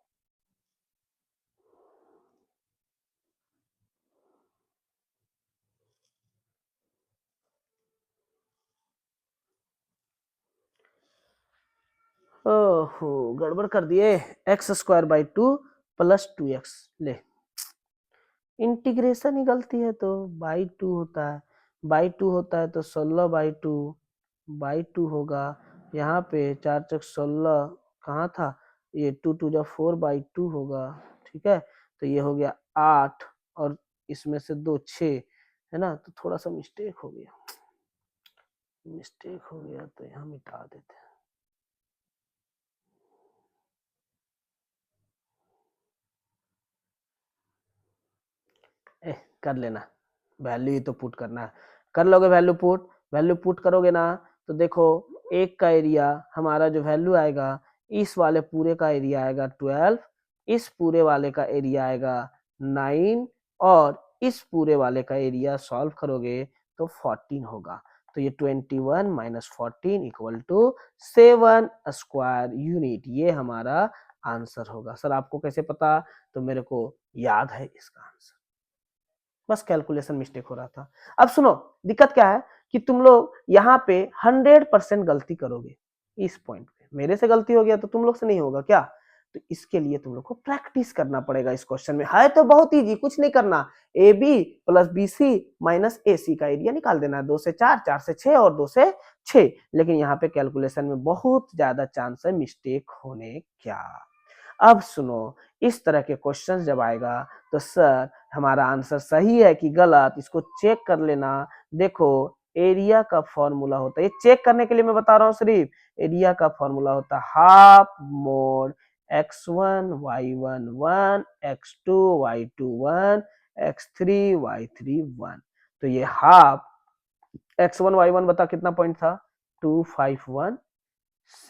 ओहो गड़बड़ कर दिए, x²/2 प्लस 2x ले, इंटीग्रेशन ही गलती है तो बाई 2 होता है, बाई 2 होता है तो 16/2 बाई 2 होगा, यहाँ पे 4 चौक 16 कहाँ था, ये 2 2 जा 4/2 होगा, ठीक है, तो ये हो गया 8 और इसमें से 2 6 है ना, तो थोड़ा सा मिस्टेक हो गया, मिस्टेक हो गया तो यहाँ मिटा देते हैं। कर लेना, वैल्यू ही तो पुट करना है, कर लोगे वैल्यू पुट, वैल्यू पुट करोगे ना तो देखो एक का एरिया हमारा जो वैल्यू आएगा, इस वाले पूरे का एरिया आएगा 12, इस पूरे वाले का एरिया आएगा 9 और इस पूरे वाले का एरिया सॉल्व करोगे तो 14 होगा, तो ये 21 minus 14 equal to 7 square unit, ये हमारा आंसर होगा। सर आपको कैसे पता, तो मेरे को याद है इसका आंसर, बस कैलकुलेशन मिस्टेक हो रहा था। अब सुनो दिक्कत क्या है कि तुम लोग यहाँ पे 100% गलती करोगे इस पॉइंट पे, मेरे से गलती हो गया तो तुम लोग से नहीं होगा क्या, तो इसके लिए तुम लोग को प्रैक्टिस करना पड़ेगा। इस क्वेश्चन में है तो बहुत इजी, कुछ नहीं करना, A B plus B C minus A C का एरिया निकाल देना है, 2 से 4 4 से 6 और 2 से 6, लेकिन यहाँ पे कैलकुलेशन में बहुत ज्यादा चांस है मिस्टेक होने क्या। अब सुनो इस तरह के क्वेश्चन जब आएगा तो सर हमारा आंसर सही है कि गलत, इसको चेक कर लेना। देखो एरिया का फॉर्मूला होता है, ये चेक करने के लिए मैं बता रहा हूँ, सिर्फ एरिया का फॉर्मूला होता है half mode x1 y1 1 x2 y2 1 x3 y3 1, तो ये हाफ x1 y1 बता कितना पॉइंट था 251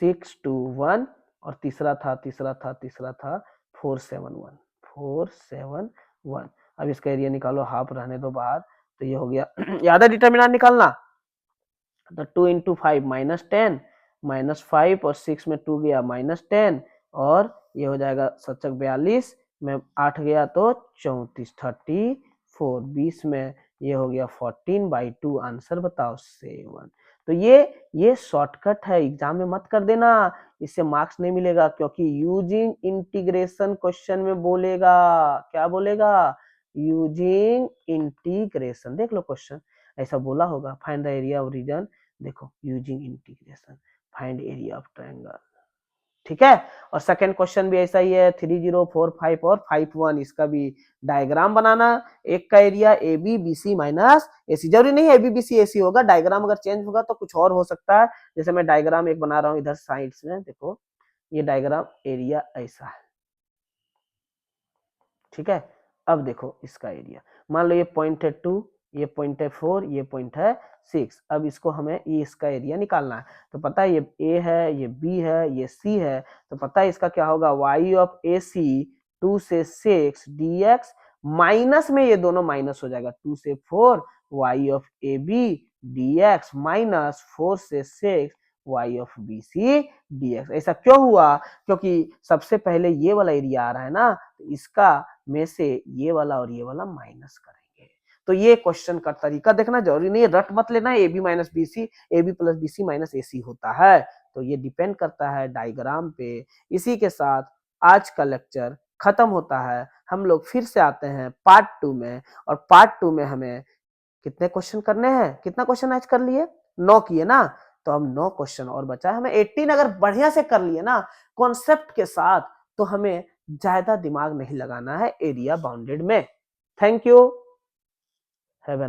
621 और तीसरा था 471 471। अब इसका एरिया निकालो, हाफ रहने दो बाहर, तो ये हो गया याद है डिटर्मिनेंट निकालना, तो 2 इंटू 5 -10 -5 और 6 में 2 गया -10 और ये हो जाएगा 7 42 में 8 गया तो 34 34 20 में ये हो गया 14/2, आंसर बताओ 7। तो ये शॉर्टकट है, एग्जाम में मत कर देना, इससे मार्क्स नहीं मिलेगा, क्योंकि यूजिंग इंटीग्रेशन क्वेश्चन में बोलेगा, क्या बोलेगा, यूजिंग इंटीग्रेशन, देख लो क्वेश्चन ऐसा बोला होगा, find the area of region, देखो using integration find area of triangle, ठीक है। और सेकंड क्वेश्चन भी ऐसा ही है 3045 और 51, इसका भी डायग्राम बनाना, एक का area A B B C minus A C, जरूरी नहीं है ए बी बी सी ए सी होगा, डायग्राम अगर चेंज होगा तो कुछ और हो सकता है, जैसे मैं डायग्राम एक बना रहा हूं इधर साइड्स में, देखो ये डायग्राम एरिया ऐसा है, ठीक है। अब देखो इसका एरिया, मान लो ये पॉइंट है 2, ये पॉइंट है 4, ये पॉइंट है 6, अब इसको हमें ये इसका एरिया निकालना है, तो पता है ये ए है, ये बी है, ये सी है, तो पता है इसका क्या होगा, y ऑफ ए सी 2 से 6 dx, माइनस में ये दोनों माइनस हो जाएगा, 2 से 4 y of A B D X minus 4 से 6 y of B C D X. ऐसा क्यों हुआ? क्योंकि सबसे पहले ये वाला एरिया आ रहा है ना, तो इसका में से ये वाला और ये वाला माइनस करेंगे। तो ये क्वेश्चन का तरीका देखना जरूरी नहीं है, रट मत लेना A B minus B C, A B plus B C minus A C होता है। तो ये डिपेंड करता है डायग्राम पे। इसी के साथ आज का लेक्चर खत्म होता है। हम लोग फिर से आते हैं पार्ट 2 में, और पार्ट 2 में हमें कितने क्वेश्चन करने हैं? कितना क्वेश्चन आज कर लिए? 9 किए ना, तो हम 9 क्वेश्चन और बचा है। हमें 18 अगर बढ़िया से कर लिए ना कॉन्सेप्ट के साथ, तो हमें ज्यादा दिमाग नहीं लगाना है एरिया बाउंडेड में। Thank you, have a